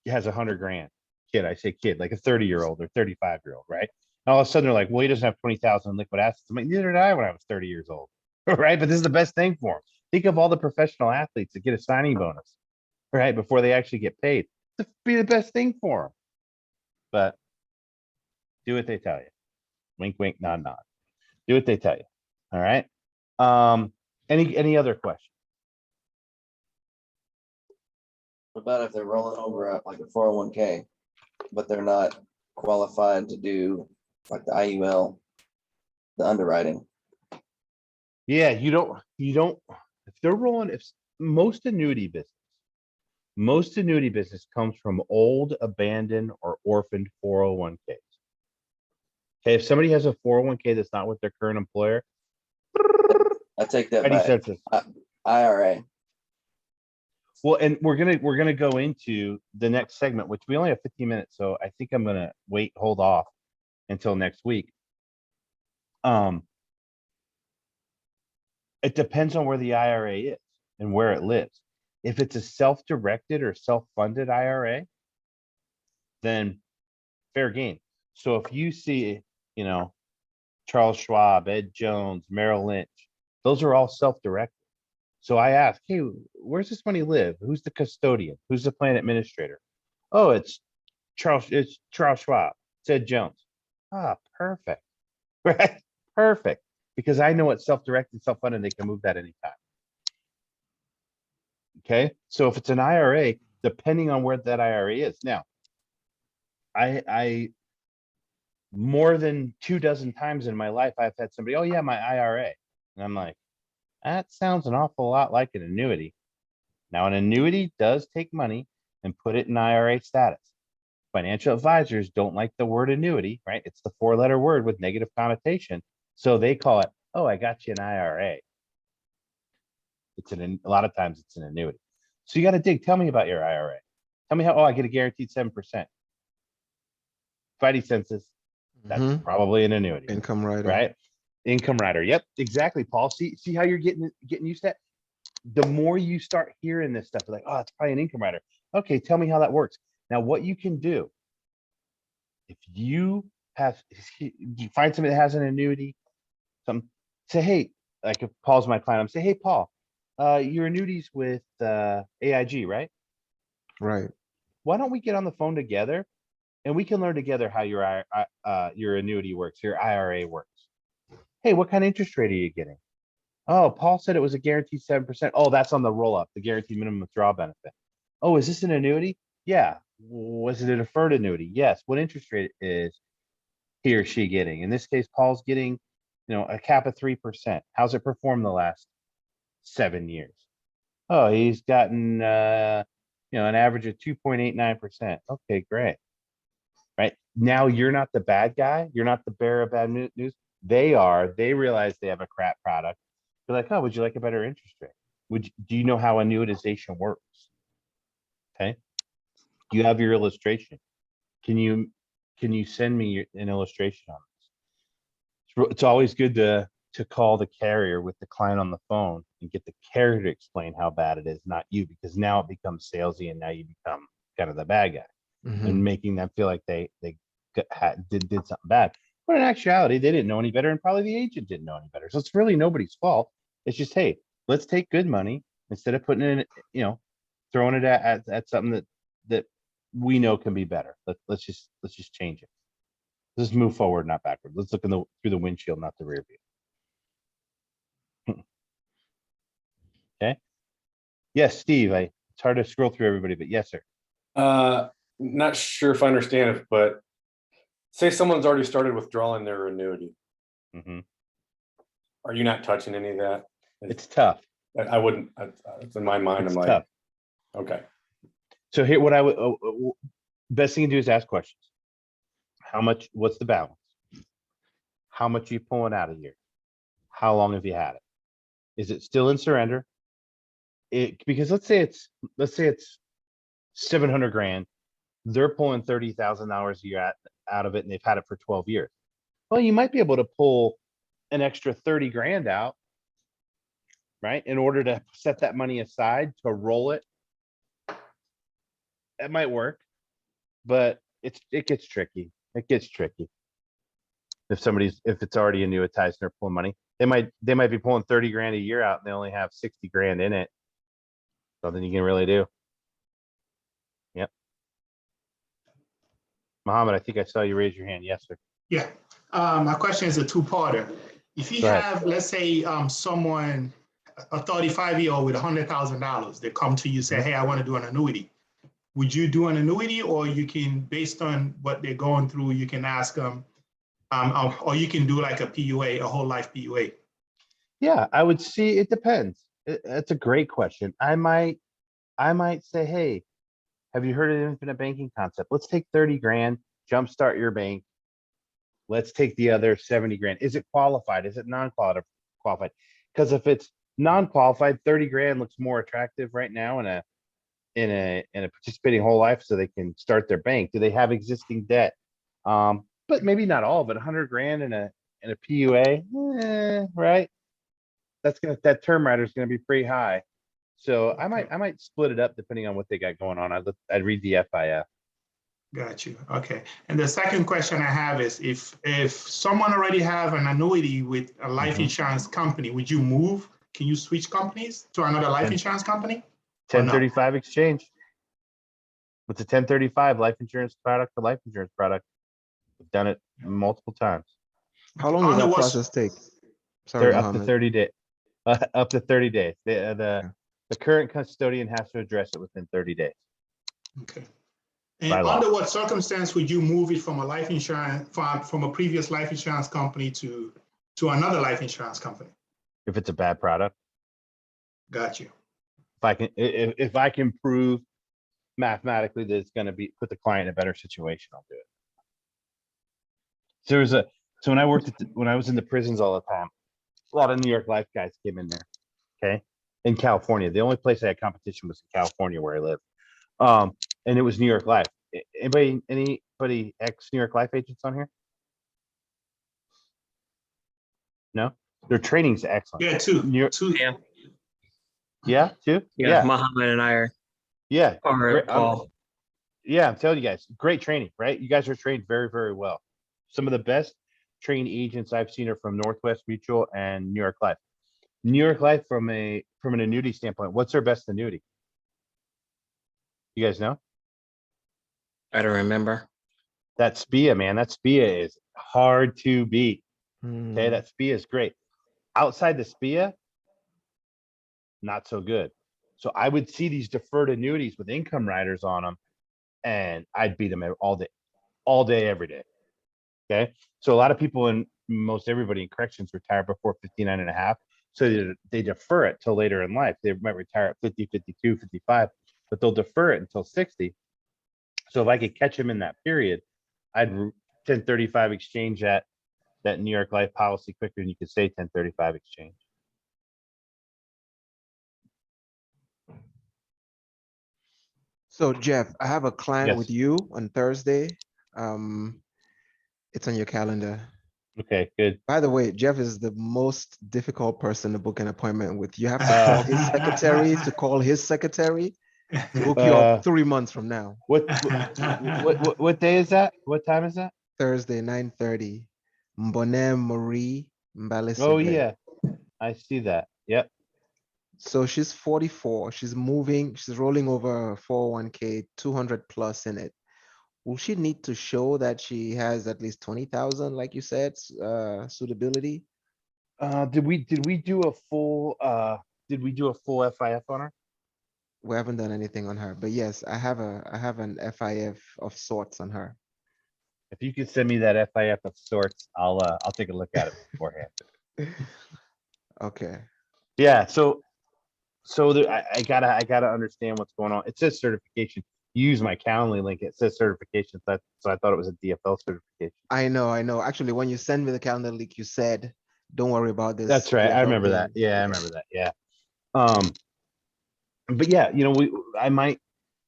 has 100 grand. Kid, I say kid, like a 30-year-old or 35-year-old, right? And all of a sudden they're like, well, he doesn't have 20,000 in liquid assets. I'm like, neither did I when I was 30 years old, right? But this is the best thing for him. Think of all the professional athletes that get a signing bonus, right, before they actually get paid. It'd be the best thing for them. But do what they tell you. Wink, wink, nod, nod. Do what they tell you. All right. Any other questions? What about if they're rolling over like a 401k, but they're not qualified to do like the IUL, the underwriting? Yeah, you don't, if they're rolling, if most annuity business comes from old, abandoned, or orphaned 401ks. Okay, if somebody has a 401k that's not with their current employer, I take that Heidi back. census. IRA. Well, and we're gonna go into the next segment, which we only have 15 minutes, so I think I'm gonna hold off until next week. It depends on where the IRA is and where it lives. If it's a self-directed or self-funded IRA, then fair game. So if you see, you know, Charles Schwab, Ed Jones, Merrill Lynch, those are all self-directed. So I ask, hey, where's this money live? Who's the custodian? Who's the plan administrator? Oh, it's Charles Schwab, it's Ed Jones. Ah, perfect. Right? Perfect. Because I know it's self-directed, self-funded, they can move that anytime. Okay. So if it's an IRA, depending on where that IRA is. Now, I more than 24 times in my life, I've had somebody, oh yeah, my IRA. And I'm like, that sounds an awful lot like an annuity. Now, an annuity does take money and put it in IRA status. Financial advisors don't like the word annuity, right? It's the 4-letter word with negative connotation. So they call it, oh, I got you an IRA. A lot of times it's an annuity. So you got to dig. Tell me about your IRA. Tell me how, oh, I get a guaranteed 7%. Spidey census, that's probably an annuity. Income rider. Right? Income rider. Yep, exactly, Paul. See how you're getting used to that? The more you start hearing this stuff, like, oh, it's probably an income rider. Okay, tell me how that works. Now, what you can do, if you find somebody that has an annuity, say, hey, like if Paul's my client, I'm saying, hey, Paul, your annuities with AIG, right? Right. Why don't we get on the phone together and we can learn together how your annuity works, your IRA works. Hey, what kind of interest rate are you getting? Oh, Paul said it was a guaranteed 7%. Oh, that's on the roll up, the guaranteed minimum withdrawal benefit. Oh, is this an annuity? Yeah. Was it a deferred annuity? Yes. What interest rate is he or she getting? In this case, Paul's getting, a cap of 3%. How's it performed the last 7 years? Oh, he's gotten, an average of 2.89%. Okay, great. Right now, you're not the bad guy. You're not the bearer of bad news. They are. They realize they have a crap product. They're like, oh, would you like a better interest rate? Do you know how annuitization works? Okay. You have your illustration. Can you send me an illustration on this? It's always good to call the carrier with the client on the phone and get the carrier to explain how bad it is, not you, because now it becomes salesy and now you become kind of the bad guy and making them feel like they did something bad. But in actuality, they didn't know any better, and probably the agent didn't know any better. So it's really nobody's fault. It's just, hey, let's take good money instead of putting it in, throwing it at something that we know can be better. Let's just change it. Let's move forward, not backward. Let's look through the windshield, not the rear view. Okay. Yes, Steve. It's hard to scroll through everybody, but yes, sir. Not sure if I understand it, but say someone's already started withdrawing their annuity. Are you not touching any of that? It's tough. I wouldn't. It's in my mind. It's I'm like, tough. Okay. So here, what I would best thing to do is ask questions. How much? What's the balance? How much are you pulling out a year? How long have you had it? Is it still in surrender? Because let's say it's 700 grand. They're pulling $30,000 a year out of it, and they've had it for 12 years. Well, you might be able to pull an extra 30 grand out, right? In order to set that money aside to roll it. That might work, but it gets tricky. It gets tricky. If it's already annuitized and they're pulling money, they might be pulling 30 grand a year out and they only have 60 grand in it. Nothing you can really do. Yep. Mohammed, I think I saw you raise your hand. Yes, sir. Yeah. My question is a two-parter. If you have, let's say, someone, a 35-year-old with $100,000, they come to you, say, hey, I want to do an annuity. Would you do an annuity, or you can, based on what they're going through, you can ask them, or you can do like a PUA, a whole life PUA? Yeah, I would see, it depends. That's a great question. I might say, hey, have you heard of the infinite banking concept? Let's take 30 grand, jumpstart your bank. Let's take the other 70 grand. Is it qualified? Is it non-qualified? Qualified? Because if it's non-qualified, 30 grand looks more attractive right now in a participating whole life, so they can start their bank. Do they have existing debt? But maybe not all, but 100 grand in a PUA, right? That term rider is gonna be pretty high. So I might split it up depending on what they got going on. I'd read the FIF. Got you. Okay. And the second question I have is if someone already have an annuity with a life insurance company, would you move? Can you switch companies to another life insurance company? Or no? 1035 exchange. It's a 1035 life insurance product to life insurance product. We've done it multiple times. How long does Under that what- process take? Sorry, They're up to Mohammed. 30 days. Up to 30 days. The current custodian has to address it within 30 days. Okay. By And law. under what circumstance would you move it from a life insurance from a previous life insurance company to another life insurance company? If it's a bad product, Got you. if I can prove mathematically that it's going to put the client in a better situation, I'll do it. So when I was in the prisons all the time, a lot of New York Life guys came in there. Okay. In California, the only place I had competition was in California where I live. And it was New York Life. Anybody ex New York Life agents on here? No, their training's excellent. Yeah, two. New York, Two. Yeah. yeah, too. Yeah, Mohammed and I are. Yeah. Or Paul. Yeah, I'm telling you guys, great training, right? You guys are trained very, very well. Some of the best trained agents I've seen are from Northwest Mutual and New York Life. New York Life from an annuity standpoint, what's their best annuity? You guys know? I don't remember. That SPIA, man, that SPIA is hard to beat. Okay, that SPIA is great. Outside the SPIA, not so good. So I would see these deferred annuities with income riders on them, and I'd beat them all day, every day. Okay, so a lot of people and most everybody in corrections retire before 59 and a half. So they defer it till later in life. They might retire at 50, 52, 55, but they'll defer it until 60. So if I could catch them in that period, I'd 1035 exchange that New York Life policy quicker than you could say 1035 exchange. So Jeff, I have a client Yes. with you on Thursday. It's on your calendar. Okay, good. By the way, Jeff is the most difficult person to book an appointment with. You have to call his secretary to call his secretary to book you up 3 months from now. What day is that? What time is that? Thursday, 9:30. Mbone Marie Mbale. Oh yeah, I see that. Yep. So she's 44. She's moving. She's rolling over a 401k, 200 plus in it. Will she need to show that she has at least 20,000, like you said, suitability? Did we do a full FIF on her? We haven't done anything on her, but yes, I have an FIF of sorts on her. If you could send me that FIF of sorts, I'll take a look at it beforehand. Okay. Yeah, so I gotta understand what's going on. It says certification. You use my Calendly link. It says certification. So I thought it was a DFL certification. I know. Actually, when you send me the calendar link, you said, "Don't worry about this." That's right. I DFL remember that. thing." Yeah, I remember that. Yeah. But yeah, I might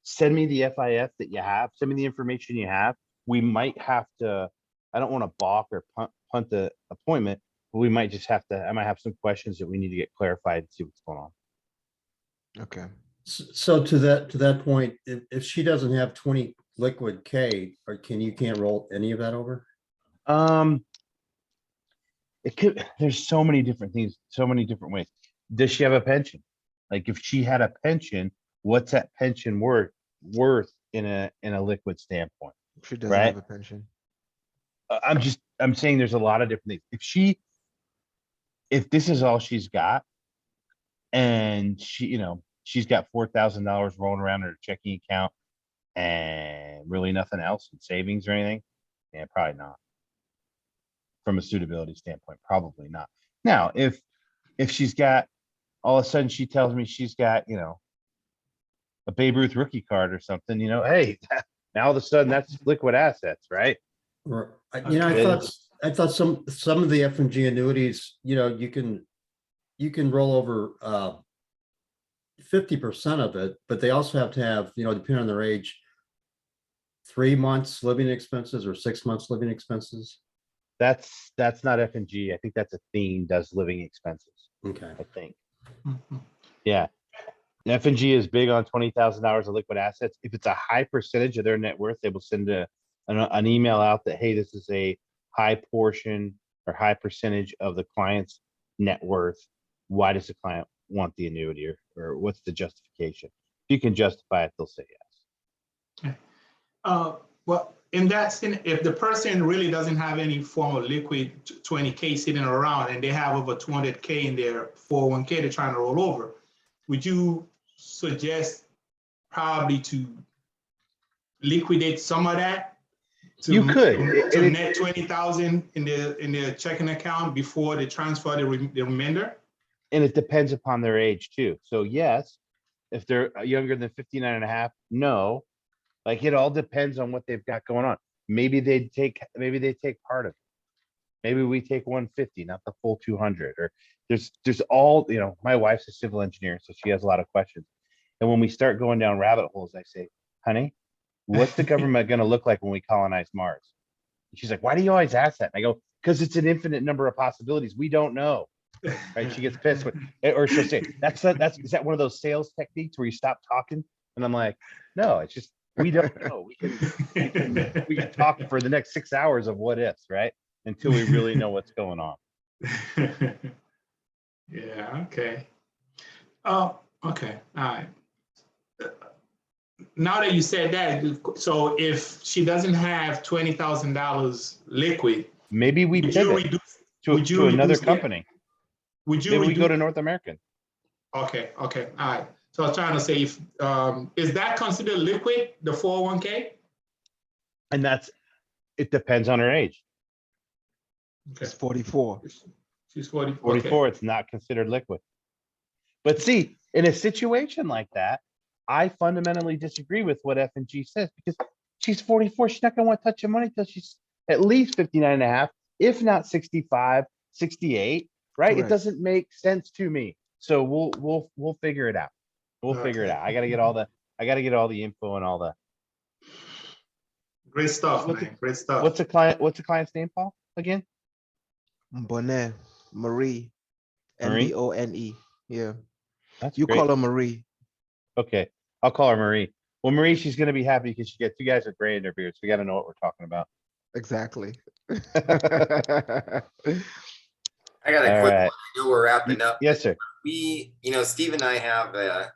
send me the FIF that you have. Send me the information you have. We might have to. I don't want to balk or punt the appointment, but we might just have to. I might have some questions that we need to get clarified and see what's going on. Okay. So to that point, if she doesn't have 20 liquid K, or can't roll any of that over? It could. There's so many different things, so many different ways. Does she have a pension? Like if she had a pension, what's that pension worth in a liquid standpoint? She doesn't have a pension. I'm saying there's a lot of different things. If this is all she's got, and she's got $4,000 rolling around in her checking account and really nothing else in savings or anything, yeah, probably not. From a suitability standpoint, probably not. Now, if if she's got, all of a sudden she tells me she's got, you know, a Babe Ruth rookie card or something, you know, hey, now all of a sudden that's liquid assets, right? Or, you know, I thought some of the F and G annuities, you know, you can roll over 50% of it, but they also have to have, you know, depending on their age, 3 months living expenses or 6 months living expenses. That's not F and G. I think that's a theme, does living expenses, Okay. I think. Mhm. Yeah. F and G is big on $20,000 of liquid assets. If it's a high percentage of their net worth, they will send an email out that, hey, this is a high portion or high percentage of the client's net worth. Why does the client want the annuity, or what's the justification? If you can justify it, they'll say yes. Well, in that sense, if the person really doesn't have any form of liquid 20K sitting around and they have over 200K in their 401K they're trying to roll over, would you suggest probably to liquidate some of that? You could. To net 20,000 in their checking account before they transfer the remainder? And it depends upon their age too. So yes, if they're younger than 59 and a half, no. Like, it all depends on what they've got going on. Maybe they take part of it. Maybe we take 150, not the full 200. Or there's all, you know, my wife's a civil engineer, so she has a lot of questions. And when we start going down rabbit holes, I say, honey, what's the government going to look like when we colonize Mars? And she's like, why do you always ask that? And I go, because it's an infinite number of possibilities. We don't know. Right? She gets pissed or she'll say, is that one of those sales techniques where you stop talking? And I'm like, no, it's just, we don't know. We can talk for the next 6 hours of what ifs, right? Until we really know what's going on. Yeah, okay. Okay, all right. Now that you said that, so if she doesn't have $20,000 liquid, maybe we pivot to another company. Would you maybe we go to North American? Okay, all right. So I was trying to say, if is that considered liquid, the 401K? And it depends on her age. It's 44. She's 40. 44, it's not considered liquid. But see, in a situation like that, I fundamentally disagree with what F and G says, because she's 44. She's not going to want to touch her money till she's at least 59 and a half, if not 65, 68, right? Correct. It doesn't make sense to me. So we'll figure it out. We'll figure it out. I got to get all the info and all the Great stuff, man. Great stuff. What's the client's name, Paul, again? Bonnet, Marie, Marie? Mbone. Yeah. That's You great. call her Marie. Okay, I'll call her Marie. Well, Marie, she's going to be happy because she gets 2 guys with gray in their beards. We got to know what we're talking about. Exactly. I got a quick All one. right. I know we're wrapping up. Yes, sir. Steve and I have a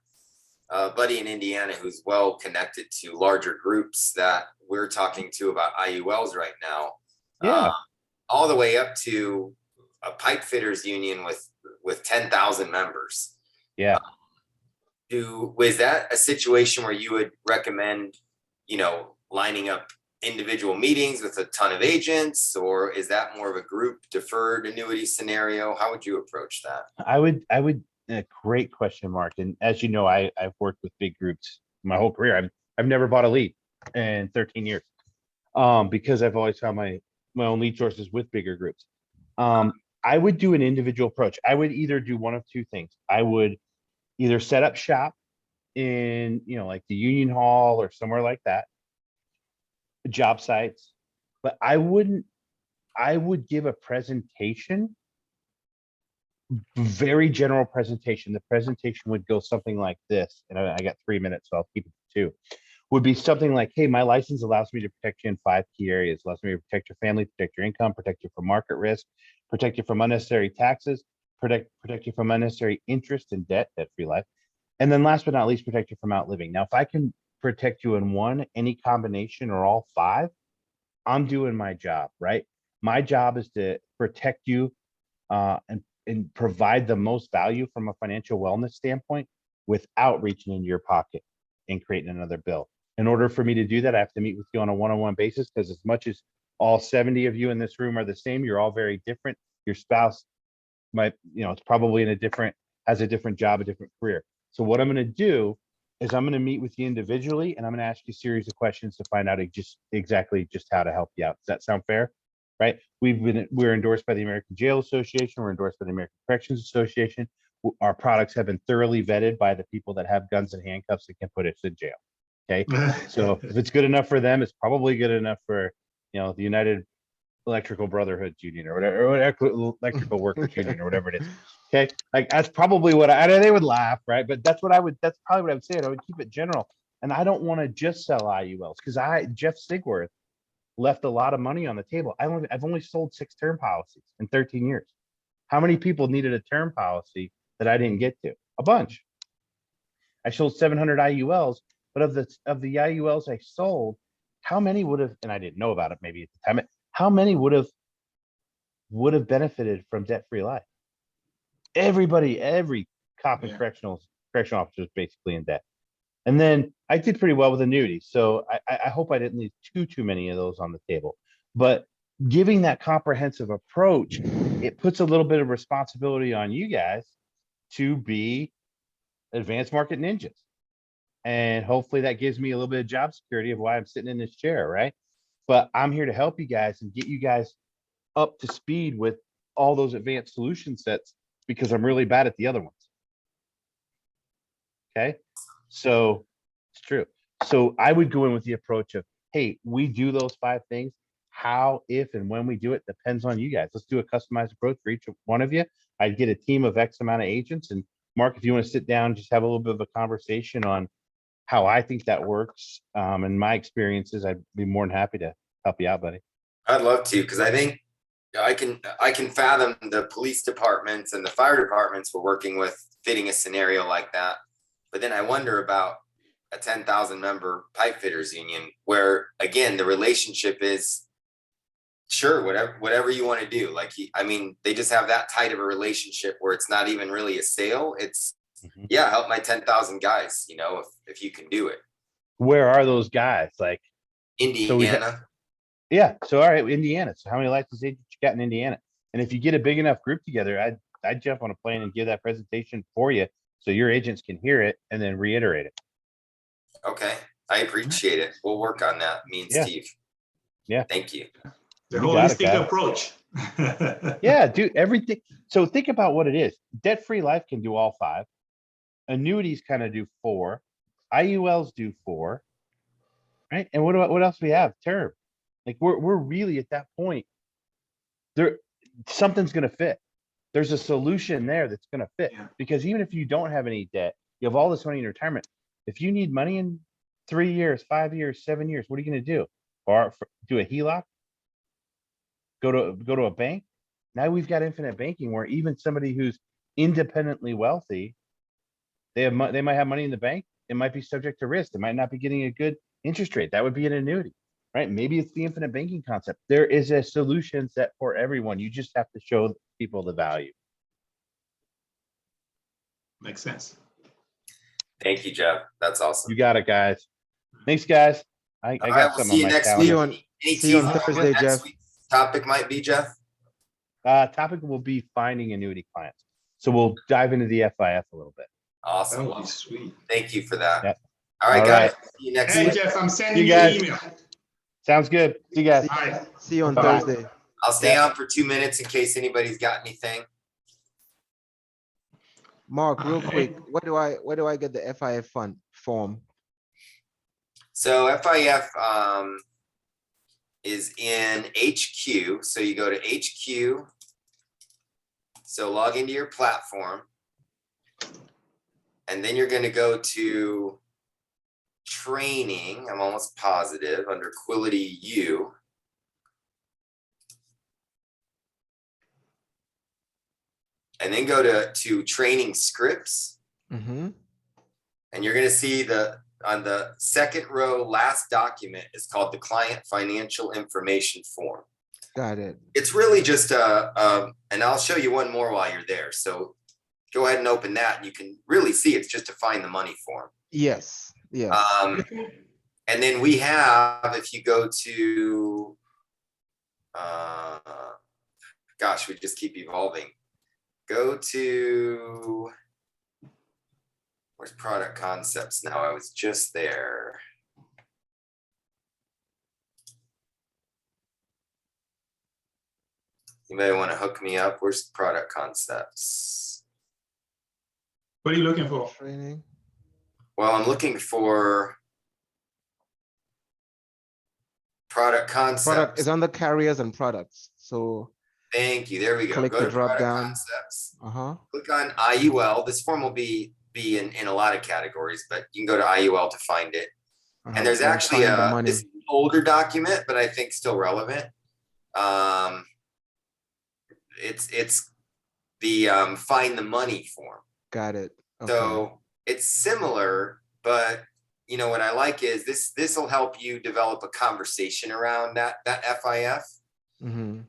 buddy in Indiana who's well connected to larger groups that we're talking to about IULs right now. Yeah. All the way up to a pipe fitters union with 10,000 members. Yeah. Was that a situation where you would recommend, lining up individual meetings with a ton of agents, or is that more of a group deferred annuity scenario? How would you approach that? I would, a great question, Mark. And as you know, I've worked with big groups my whole career. I've never bought a lead in 13 years because I've always found my own lead sources with bigger groups. I would do an individual approach. I would either do one of two things. I would either set up shop in, like the Union Hall or somewhere like that, job sites, but I would give a presentation, very general presentation. The presentation would go something like this, and I got 3 minutes, so I'll keep it to 2. Would be something like, hey, my license allows me to protect you in 5 key areas. Allows me to protect your family, protect your income, protect you from market risk, protect you from unnecessary taxes, protect you from unnecessary interest and debt-free life. And then last but not least, protect you from outliving. Now, if I can protect you in one, any combination, or all 5, I'm doing my job, right? My job is to protect you and provide the most value from a financial wellness standpoint without reaching into your pocket and creating another bill. In order for me to do that, I have to meet with you on a one-on-one basis, because as much as all 70 of you in this room are the same, you're all very different. Your spouse it's probably has a different job, a different career. So what I'm going to do is I'm going to meet with you individually, and I'm going to ask you a series of questions to find out exactly how to help you out. Does that sound fair? Right? We're endorsed by the American Jail Association. We're endorsed by the American Corrections Association. Our products have been thoroughly vetted by the people that have guns and handcuffs that can put us in jail. Okay. So if it's good enough for them, it's probably good enough for, the United Electrical Brotherhood Union or whatever, electrical workers union or whatever it is. Okay. Like that's probably what they would laugh, right? But that's probably what I would say. I would keep it general. And I don't want to just sell IULs because Jeff Sigworth left a lot of money on the table. I've only sold 6 term policies in 13 years. How many people needed a term policy that I didn't get to? A bunch. I sold 700 IULs, but of the IULs I sold, how many would have, and I didn't know about it maybe at the time, how many would have benefited from debt-free life? Everybody, every cop and correctional officer is basically in debt. And then I did pretty well with annuities. So I hope I didn't leave too many of those on the table. But giving that comprehensive approach, it puts a little bit of responsibility on you guys to be advanced market ninjas. And hopefully that gives me a little bit of job security of why I'm sitting in this chair, right? But I'm here to help you guys and get you guys up to speed with all those advanced solution sets because I'm really bad at the other ones. Okay, so it's true. So I would go in with the approach of, hey, we do those 5 things. How, if, and when we do it depends on you guys. Let's do a customized approach for each one of you. I'd get a team of X amount of agents. And Mark, if you want to sit down, just have a little bit of a conversation on how I think that works. And my experiences, I'd be more than happy to help you out, buddy. I'd love to, because I think I can fathom the police departments and the fire departments we're working with fitting a scenario like that. But then I wonder about a 10,000 member pipe fitters union where, again, the relationship is sure, whatever you want to do. Like, they just have that tight of a relationship where it's not even really a sale. It's, yeah, help my 10,000 guys, if you can do it. Where are those guys? Like Indiana. So all right, Indiana. So how many licensed agents you got in Indiana? And if you get a big enough group together, I'd jump on a plane and give that presentation for you so your agents can hear it and then reiterate it. Okay, I appreciate it. We'll work on that, me and Steve. Yeah. Thank you. The holistic approach. Yeah, dude, everything. So think about what it is. Debt-free life can do all 5. Annuities kind of do 4. IULs do 4. Right? And what else we have? Term. Like we're really at that point. Something's gonna fit. There's a solution there that's gonna fit. Because even if you don't have any debt, you have all this money in retirement. If you need money in 3 years, 5 years, 7 years, what are you gonna do? Do a HELOC? Go to a bank? Now we've got infinite banking where even somebody who's independently wealthy, they might have money in the bank. It might be subject to risk. It might not be getting a good interest rate. That would be an annuity, right? Maybe it's the infinite banking concept. There is a solution set for everyone. You just have to show people the value. Makes sense. Thank you, Jeff. That's awesome. You got it, guys. Thanks, guys. I got something on my calendar. See you on Thursday, Jeff. Topic might be, Jeff? Topic will be finding annuity clients. So we'll dive into the FIF a little bit. Awesome. That would be sweet. Thank you for that. Yep. All right, guys. See you next Hey, week. Jeff, I'm sending you an email. Sounds good. See you guys. All right. See you on Bye-bye. Thursday. I'll stay on for 2 minutes in case anybody's got anything. Mark, real quick, where do I get the FIF fund form? So FIF is in HQ. So you go to HQ. So log into your platform. And then you're going to go to training. I'm almost positive under Quility U. And then go to training scripts. Mm-hmm. And you're going to see on the second row, last document is called the client financial information form. Got it. It's really just and I'll show you one more while you're there. So go ahead and open that and you can really see it's just to find the money form. Yes. Yes. And then we have, if you go to, gosh, we just keep evolving. go to, where's product concepts now? I was just there. Anybody want to hook me up? Where's product concepts? What are you looking for? Training. Well, I'm looking for product Product concepts. is under carriers and products. So Thank you. There we go. click Go the to drop product down. concepts. Uh-huh. Click on IUL. This form will be in a lot of categories, but you can go to IUL to find it. And there's actually find the a money. this is an older document, but I think still relevant. It's the find the money form. Got it. Okay. So it's similar, but you know what I like is this will help you develop a conversation around that FIF. Mm-hmm.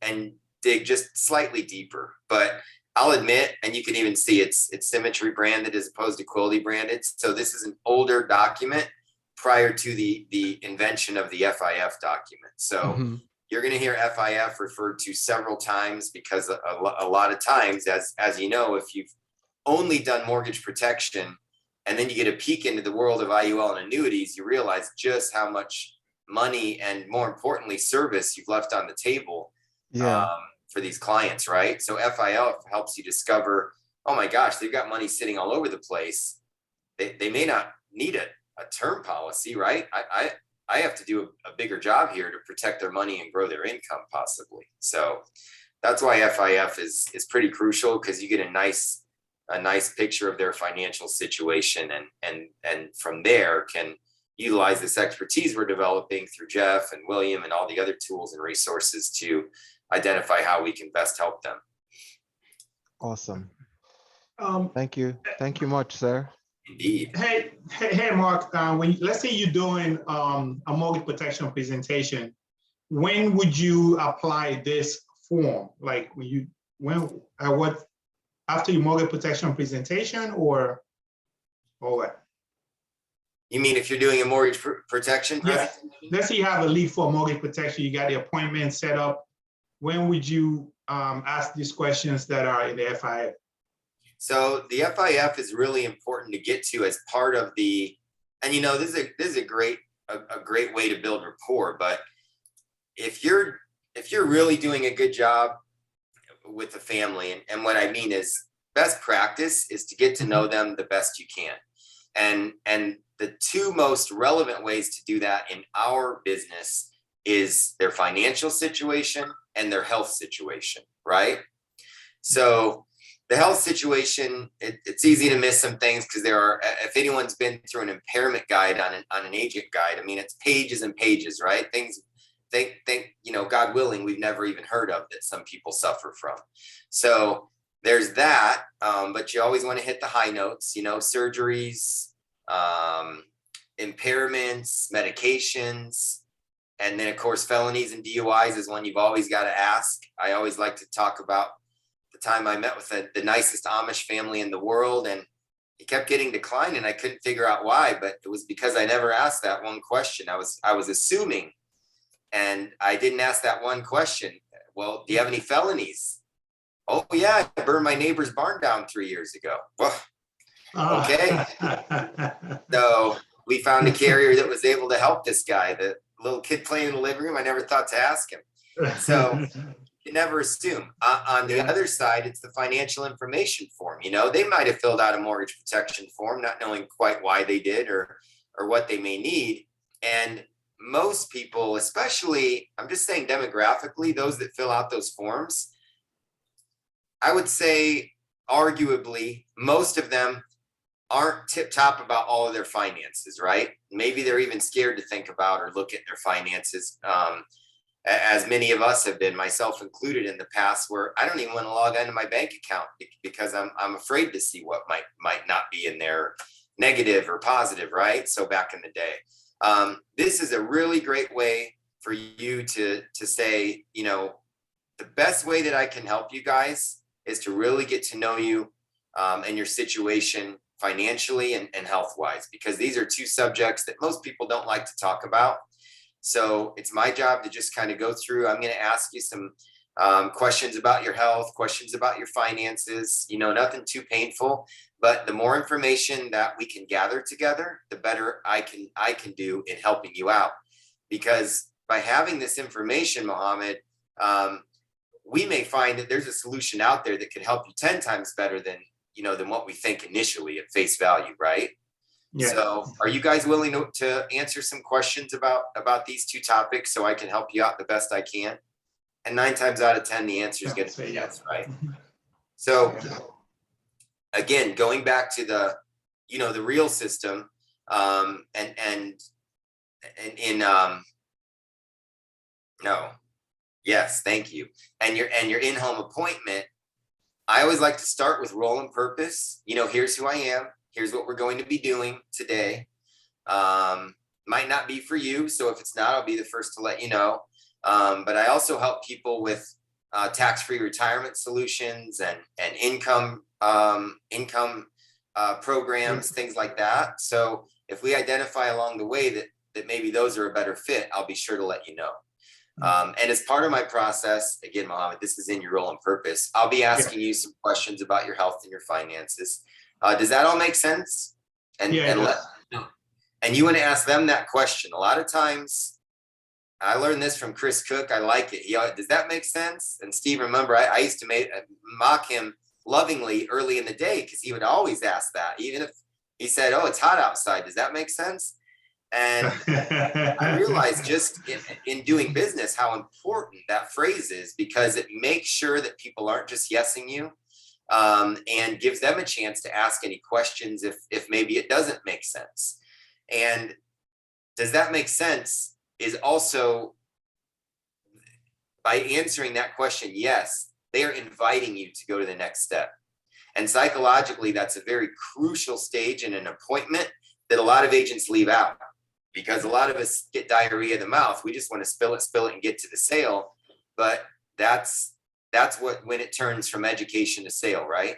And dig just slightly deeper. But I'll admit, and you can even see it's Symmetry branded as opposed to Quilty branded. So this is an older document prior to the invention of the FIF document. So you're going to hear FIF referred to several times because a lot of times, as you know, if you've only done mortgage protection and then you get a peek into the world of IUL and annuities, you realize just how much money and more importantly service you've left on the table for these clients, right? So FIL helps you discover, oh my gosh, they've got money sitting all over the place. They may not need a term policy, right? I have to do a bigger job here to protect their money and grow their income possibly. So that's why FIF is pretty crucial, because you get a nice picture of their financial situation, and from there can utilize this expertise we're developing through Jeff and William and all the other tools and resources to identify how we can best help them. Awesome. Thank you. Thank you much, sir. Indeed. Hey, Mark, when let's say you're doing a mortgage protection presentation, when would you apply this form? Like what, after your mortgage protection presentation or what? You mean if you're doing a mortgage protection presentation? Yeah. Let's say you have a lead for mortgage protection, you got the appointment set up. When would you ask these questions that are in the FIF? So the FIF is really important to get to as part of the, and you know, this is a great way to build rapport. But if you're really doing a good job with the family, and what I mean is best practice is to get to know them the best you can. And the two most relevant ways to do that in our business is their financial situation and their health situation, right? So the health situation, it's easy to miss some things because there are, if anyone's been through an impairment guide on an agent guide, I mean, it's pages and pages, right? Things they think, you know, God willing, we've never even heard of that some people suffer from. So there's that, but you always want to hit the high notes, you know, surgeries, impairments, medications, and then of course felonies and DUIs is one you've always got to ask. I always like to talk about the time I met with the nicest Amish family in the world, and he kept getting declined, and I couldn't figure out why, but it was because I never asked that one question. I was assuming, and I didn't ask that one question. Well, do you have any felonies? Oh yeah, I burned my neighbor's barn down 3 years ago. Well, okay. So we found a carrier that was able to help this guy. The little kid playing in the living room, I never thought to ask him. So you never assume. On the other side, it's the financial information form. You know, they might have filled out a mortgage protection form, not knowing quite why they did or what they may need. And most people, especially, I'm just saying demographically, those that fill out those forms, I would say arguably most of them aren't tip top about all of their finances, right? Maybe they're even scared to think about or look at their finances, as many of us have been, myself included in the past, where I don't even want to log into my bank account because I'm afraid to see what might not be in there, negative or positive, right? So back in the day, this is a really great way for you to say, you know, the best way that I can help you guys is to really get to know you and your situation financially and health-wise, because these are two subjects that most people don't like to talk about. So it's my job to just kind of go through. I'm going to ask you some questions about your health, questions about your finances, nothing too painful, but the more information that we can gather together, the better I can do in helping you out. Because by having this information, Mohammed, we may find that there's a solution out there that could help you 10 times better than what we think initially at face value, right? Yeah. So are you guys willing to answer some questions about these two topics so I can help you out the best I can? And 9 times out of 10, the answer is going to be yes, right? So again, going back to the real system, yes, thank you. And your in-home appointment, I always like to start with role and purpose. Here's who I am. Here's what we're going to be doing today. Might not be for you. So if it's not, I'll be the first to let you know. But I also help people with tax-free retirement solutions and income programs, things like that. So if we identify along the way that maybe those are a better fit, I'll be sure to let you know. And as part of my process, again, Mohammed, this is in your role and purpose, I'll be asking you some questions about your health and your finances. Does that all make sense? And you want to ask them that question. A lot of times, I learned this from Chris Cook. I like it. Does that make sense? And Steve, remember, I used to mock him lovingly early in the day because he would always ask that. Even if he said, "Oh, it's hot outside. Does that make sense?" And I realized just in doing business how important that phrase is, because it makes sure that people aren't just yesing you, and gives them a chance to ask any questions if maybe it doesn't make sense. And does that make sense is also, by answering that question, yes, they are inviting you to go to the next step. And psychologically, that's a very crucial stage in an appointment that a lot of agents leave out, because a lot of us get diarrhea of the mouth. We just want to spill it and get to the sale. But that's when it turns from education to sale, right?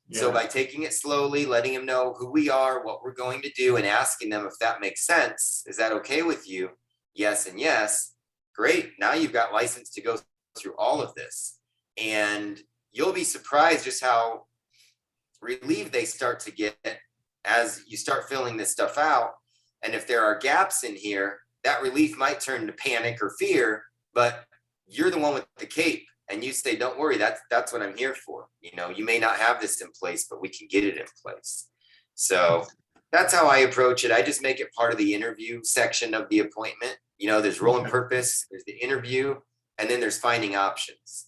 Yeah. So by taking it slowly, letting them know who we are, what we're going to do, and asking them if that makes sense, is that okay with you? Yes and yes. Great. Now you've got license to go through all of this. And you'll be surprised just how relieved they start to get as you start filling this stuff out. And if there are gaps in here, that relief might turn to panic or fear, but you're the one with the cape. And you say, don't worry, that's what I'm here for. You may not have this in place, but we can get it in place. So that's how I approach it. I just make it part of the interview section of the appointment. There's role and purpose, there's the interview, and then there's finding options.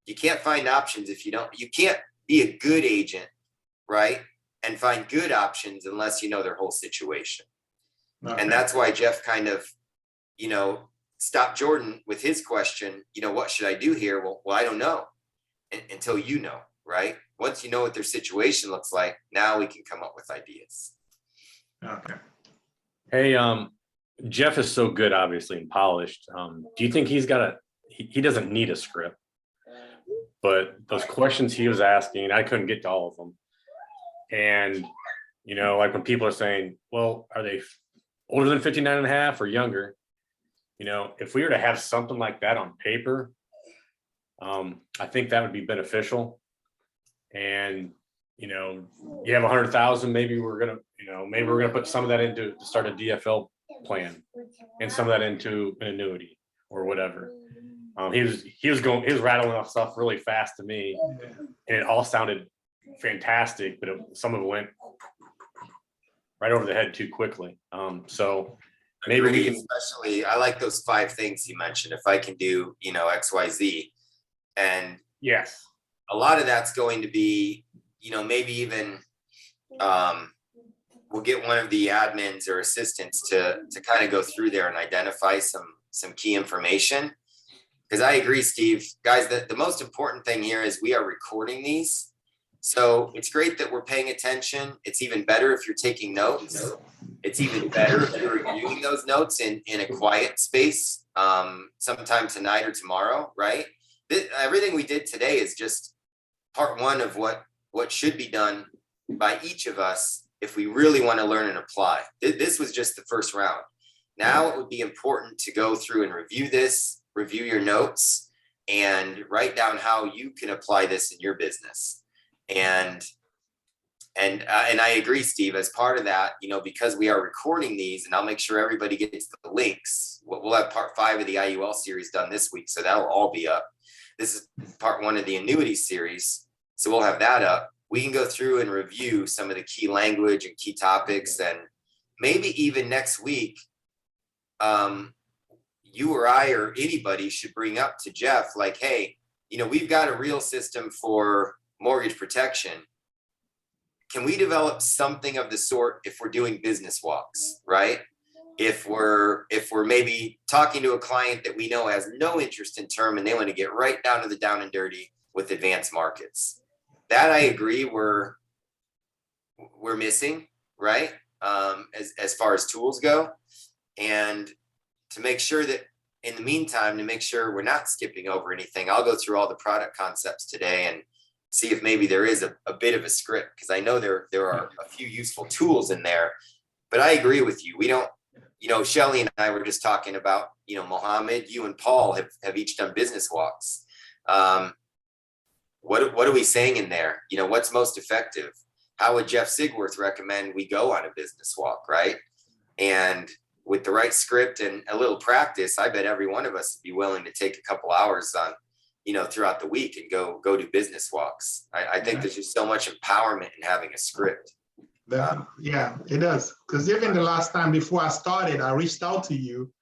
You can't find options if you can't be a good agent, right? And find good options unless you know their whole situation. Okay. And that's why Jeff kind of, stopped Jordan with his question, what should I do here? Well, I don't know until you know, right? Once you know what their situation looks like, now we can come up with ideas. Okay. Hey, Jeff is so good, obviously, and polished. Do you think he doesn't need a script, but those questions he was asking, I couldn't get to all of them. And, like when people are saying, well, are they older than 59 and a half or younger? If we were to have something like that on paper, I think that would be beneficial. And, you have 100,000, maybe we're going to put some of that into to start a DFL plan and some of that into an annuity or whatever. He was rattling off stuff really fast to me, and it all sounded fantastic, but some of it went right over the head too quickly. So maybe we can, especially, I like those 5 things you mentioned. If I can do, XYZ, and yes, a lot of that's going to be, maybe even, we'll get one of the admins or assistants to kind of go through there and identify some key information. Because I agree, Steve, guys, the most important thing here is we are recording these. So it's great that we're paying attention. It's even better if you're taking notes. It's even better if you're reviewing those notes in a quiet space, sometime tonight or tomorrow, right? Everything we did today is just part 1 of what should be done by each of us if we really want to learn and apply. This was just the first round. Now it would be important to go through and review your notes, and write down how you can apply this in your business. And I agree, Steve, as part of that, because we are recording these, and I'll make sure everybody gets the links. We'll have part 5 of the IUL series done this week, so that'll all be up. This is part 1 of the annuity series, so we'll have that up. We can go through and review some of the key language and key topics, and maybe even next week, you or I or anybody should bring up to Jeff, like, hey, we've got a real system for mortgage protection. Can we develop something of the sort if we're doing business walks, right? If we're maybe talking to a client that we know has no interest in term and they want to get right down to the down and dirty with advanced markets. That I agree we're missing, right? As far as tools go. And to make sure that in the meantime, to make sure we're not skipping over anything, I'll go through all the product concepts today and see if maybe there is a bit of a script, because I know there are a few useful tools in there. But I agree with you. We don't, Shelly and I were just talking about, Mohammed, you and Paul have each done business walks. What are we saying in there? What's most effective? How would Jeff Sigworth recommend we go on a business walk, right? And with the right script and a little practice, I bet every one of us would be willing to take a couple hours on, throughout the week and go do business walks. I think there's just so much empowerment in having a script. Yeah, it does. Because even the last time before I started, I reached out to you.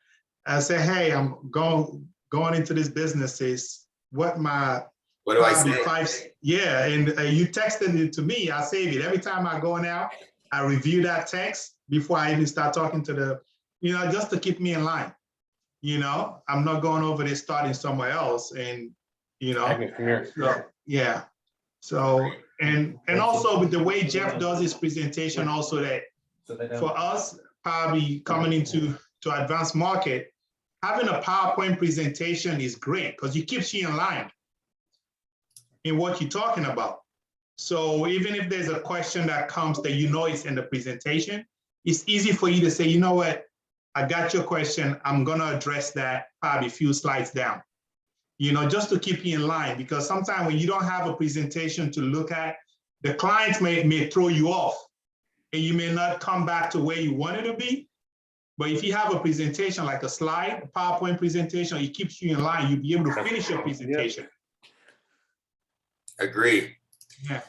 I said, hey, I'm going into this business. What do I say? Yeah, and you texted it to me. I save it. Every time I go now, I review that text before I even start talking to just to keep me in line. I'm not going over there starting somewhere else. And, yeah. So, and also with the way Jeff does his presentation, also that for us, probably coming into advanced market, having a PowerPoint presentation is great because it keeps you in line in what you're talking about. So even if there's a question that comes that is in the presentation, it's easy for you to say, you know what, I got your question. I'm going to address that probably a few slides down, just to keep you in line, because sometimes when you don't have a presentation to look at, the clients may throw you off and you may not come back to where you wanted to be. But if you have a presentation like a slide, a PowerPoint presentation, it keeps you in line. You'll be able to finish your presentation. Agree. Yeah.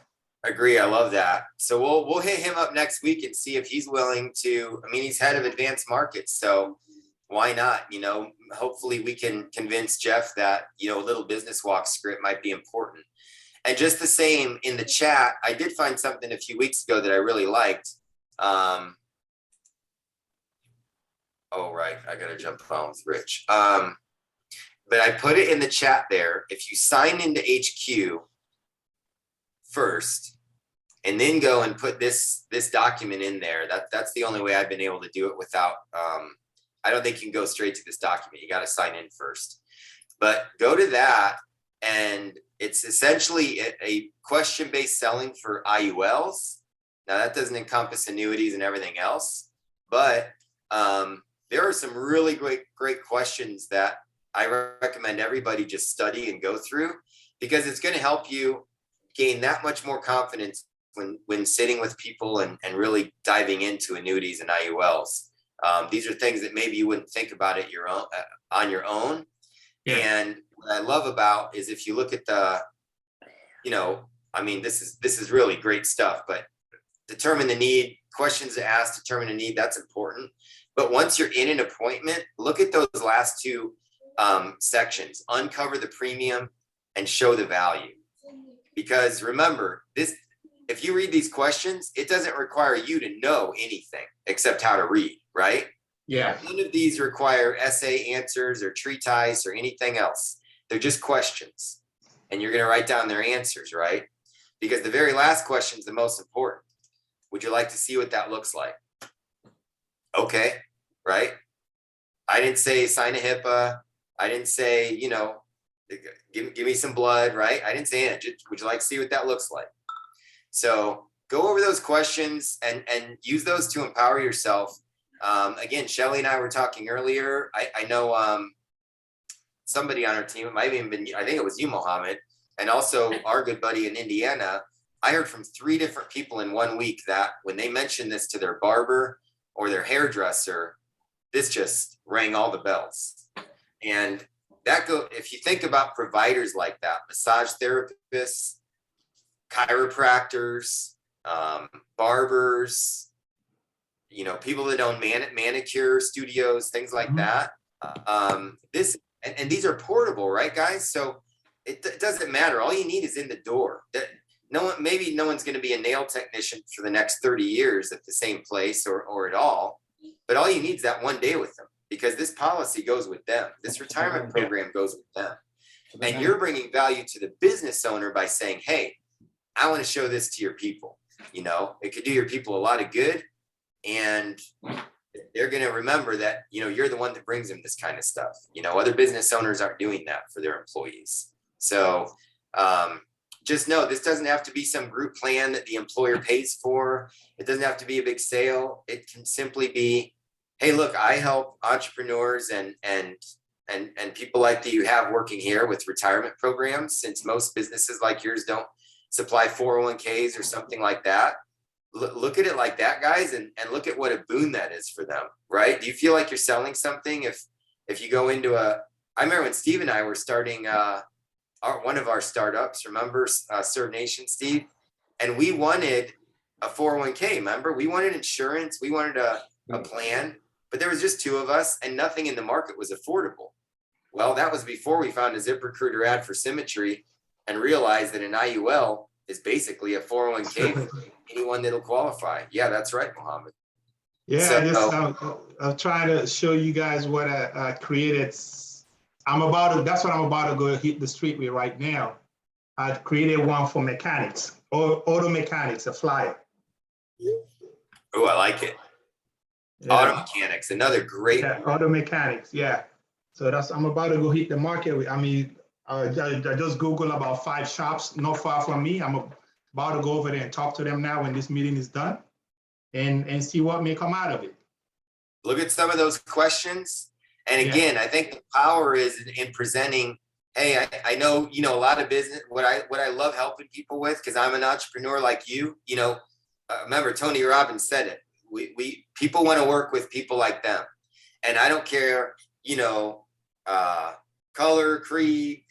Agree. I love that. So we'll hit him up next week and see if he's willing to. He's head of advanced markets, so why not? Hopefully we can convince Jeff that a little business walk script might be important. And just the same in the chat, I did find something a few weeks ago that I really liked. Oh right, I gotta jump on with Rich. But I put it in the chat there. If you sign into HQ first, and then go and put this document in there. That's the only way I've been able to do it without. I don't think you can go straight to this document. You got to sign in first. But go to that, and it's essentially a question-based selling for IULs. Now that doesn't encompass annuities and everything else, but there are some really great questions that I recommend everybody just study and go through, because it's going to help you gain that much more confidence when sitting with people and really diving into annuities and IULs. These are things that maybe you wouldn't think about it on your own. Yeah. And what I love about is if you look at the, this is really great stuff, but determine the need, questions to ask, determine the need, that's important. But once you're in an appointment, look at those last two sections, uncover the premium and show the value. Because remember, if you read these questions, it doesn't require you to know anything except how to read, right? Yeah. None of these require essay answers or treatise or anything else. They're just questions. And you're going to write down their answers, right? Because the very last question is the most important. Would you like to see what that looks like? Okay, right? I didn't say sign a HIPAA. I didn't say, give me some blood, right? I didn't say it. Would you like to see what that looks like? So go over those questions and use those to empower yourself. Again, Shelly and I were talking earlier. I know somebody on our team, it might have even been, I think it was you, Mohammed, and also our good buddy in Indiana. I heard from 3 different people in 1 week that when they mentioned this to their barber or their hairdresser, this just rang all the bells. And if you think about providers like that, massage therapists, chiropractors, barbers, people that own manicure studios, things like that. And these are portable, right, guys? So it doesn't matter. All you need is in the door. Maybe no one's going to be a nail technician for the next 30 years at the same place or at all. But all you need is that one day with them, because this policy goes with them. This retirement program goes with them. And you're bringing value to the business owner by saying, hey, I want to show this to your people. It could do your people a lot of good. And they're going to remember that, you're the one that brings them this kind of stuff. Other business owners aren't doing that for their employees. So just know this doesn't have to be some group plan that the employer pays for. It doesn't have to be a big sale. It can simply be, hey, look, I help entrepreneurs and people like that you have working here with retirement programs, since most businesses like yours don't supply 401ks or something like that. Look at it like that, guys, and look at what a boon that is for them, right? Do you feel like you're selling something if you go into I remember when Steve and I were starting one of our startups, remember Serve Nation, Steve? And we wanted a 401k, remember? We wanted insurance, we wanted a plan, but there was just 2 of us and nothing in the market was affordable. Well, that was before we found a ZipRecruiter ad for Symmetry and realized that an IUL is basically a 401k for anyone that'll qualify. Yeah, that's right, Mohammed. Yeah, I'm trying to show you guys what I created. That's what I'm about to go hit the street with right now. I created one for mechanics, or auto mechanics, a flyer. Oh, I like it. Yeah. Auto mechanics, another great one. Auto mechanics, yeah. So I'm about to go hit the market with, I just Googled about 5 shops not far from me. I'm about to go over there and talk to them now when this meeting is done and see what may come out of it. Look at some of those questions. And again, I think the power is in presenting, hey, I know, a lot of business, what I love helping people with, because I'm an entrepreneur like you, remember Tony Robbins said it, we people want to work with people like them. And I don't care, color, creed,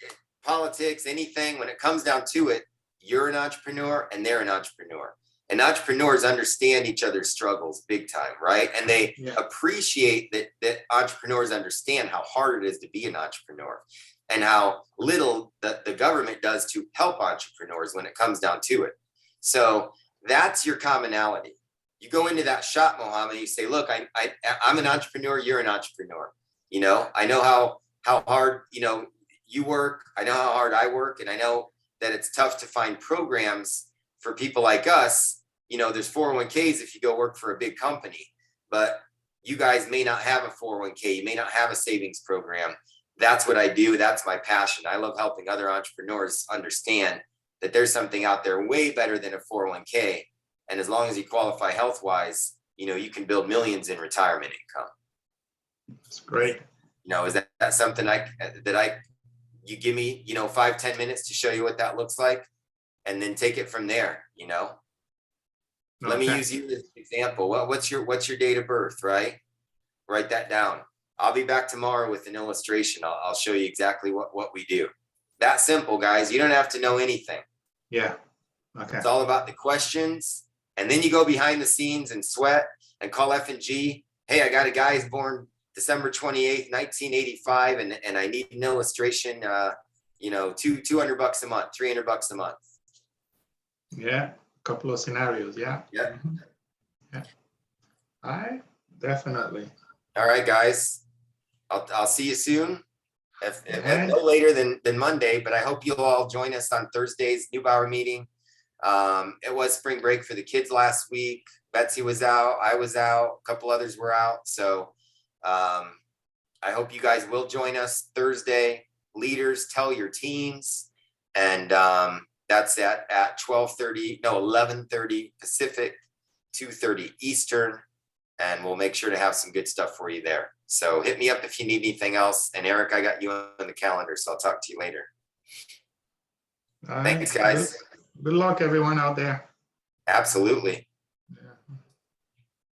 politics, anything. When it comes down to it, you're an entrepreneur and they're an entrepreneur. And entrepreneurs understand each other's struggles big time, right? And they appreciate that entrepreneurs understand how hard it is to be an entrepreneur and how little the government does to help entrepreneurs when it comes down to it. So that's your commonality. You go into that shop, Mohammed, you say, look, I'm an entrepreneur, you're an entrepreneur. I know how hard, you work. I know how hard I work. And I know that it's tough to find programs for people like us. There's 401ks if you go work for a big company, but you guys may not have a 401k. You may not have a savings program. That's what I do. That's my passion. I love helping other entrepreneurs understand that there's something out there way better than a 401k. And as long as you qualify health-wise, you can build millions in retirement income. That's great. Is that something you give me, 5-10 minutes to show you what that looks like, and then take it from there, Let me use you as an example. What's your date of birth, right? Write that down. I'll be back tomorrow with an illustration. I'll show you exactly what we do. That simple, guys. You don't have to know anything. Yeah. Okay. It's all about the questions. And then you go behind the scenes and sweat and call F&G. Hey, I got a guy who's born December 28th, 1985, and I need an illustration, $200 a month, $300 a month. Yeah, a couple of scenarios, yeah. Yeah. Yeah. All right, definitely. All right, guys. I'll see you soon. If no later than Monday, but I hope you'll all join us on Thursday's Newbauer meeting. It was spring break for the kids last week. Betsy was out, I was out, a couple others were out. So I hope you guys will join us Thursday. Leaders, tell your teams. And that's at 11:30 Pacific, 2:30 Eastern. and we'll make sure to have some good stuff for you there. So hit me up if you need anything else. And Eric, I got you on the calendar, so I'll talk to you later. All right. Thanks, guys. Good luck, everyone out there. Absolutely.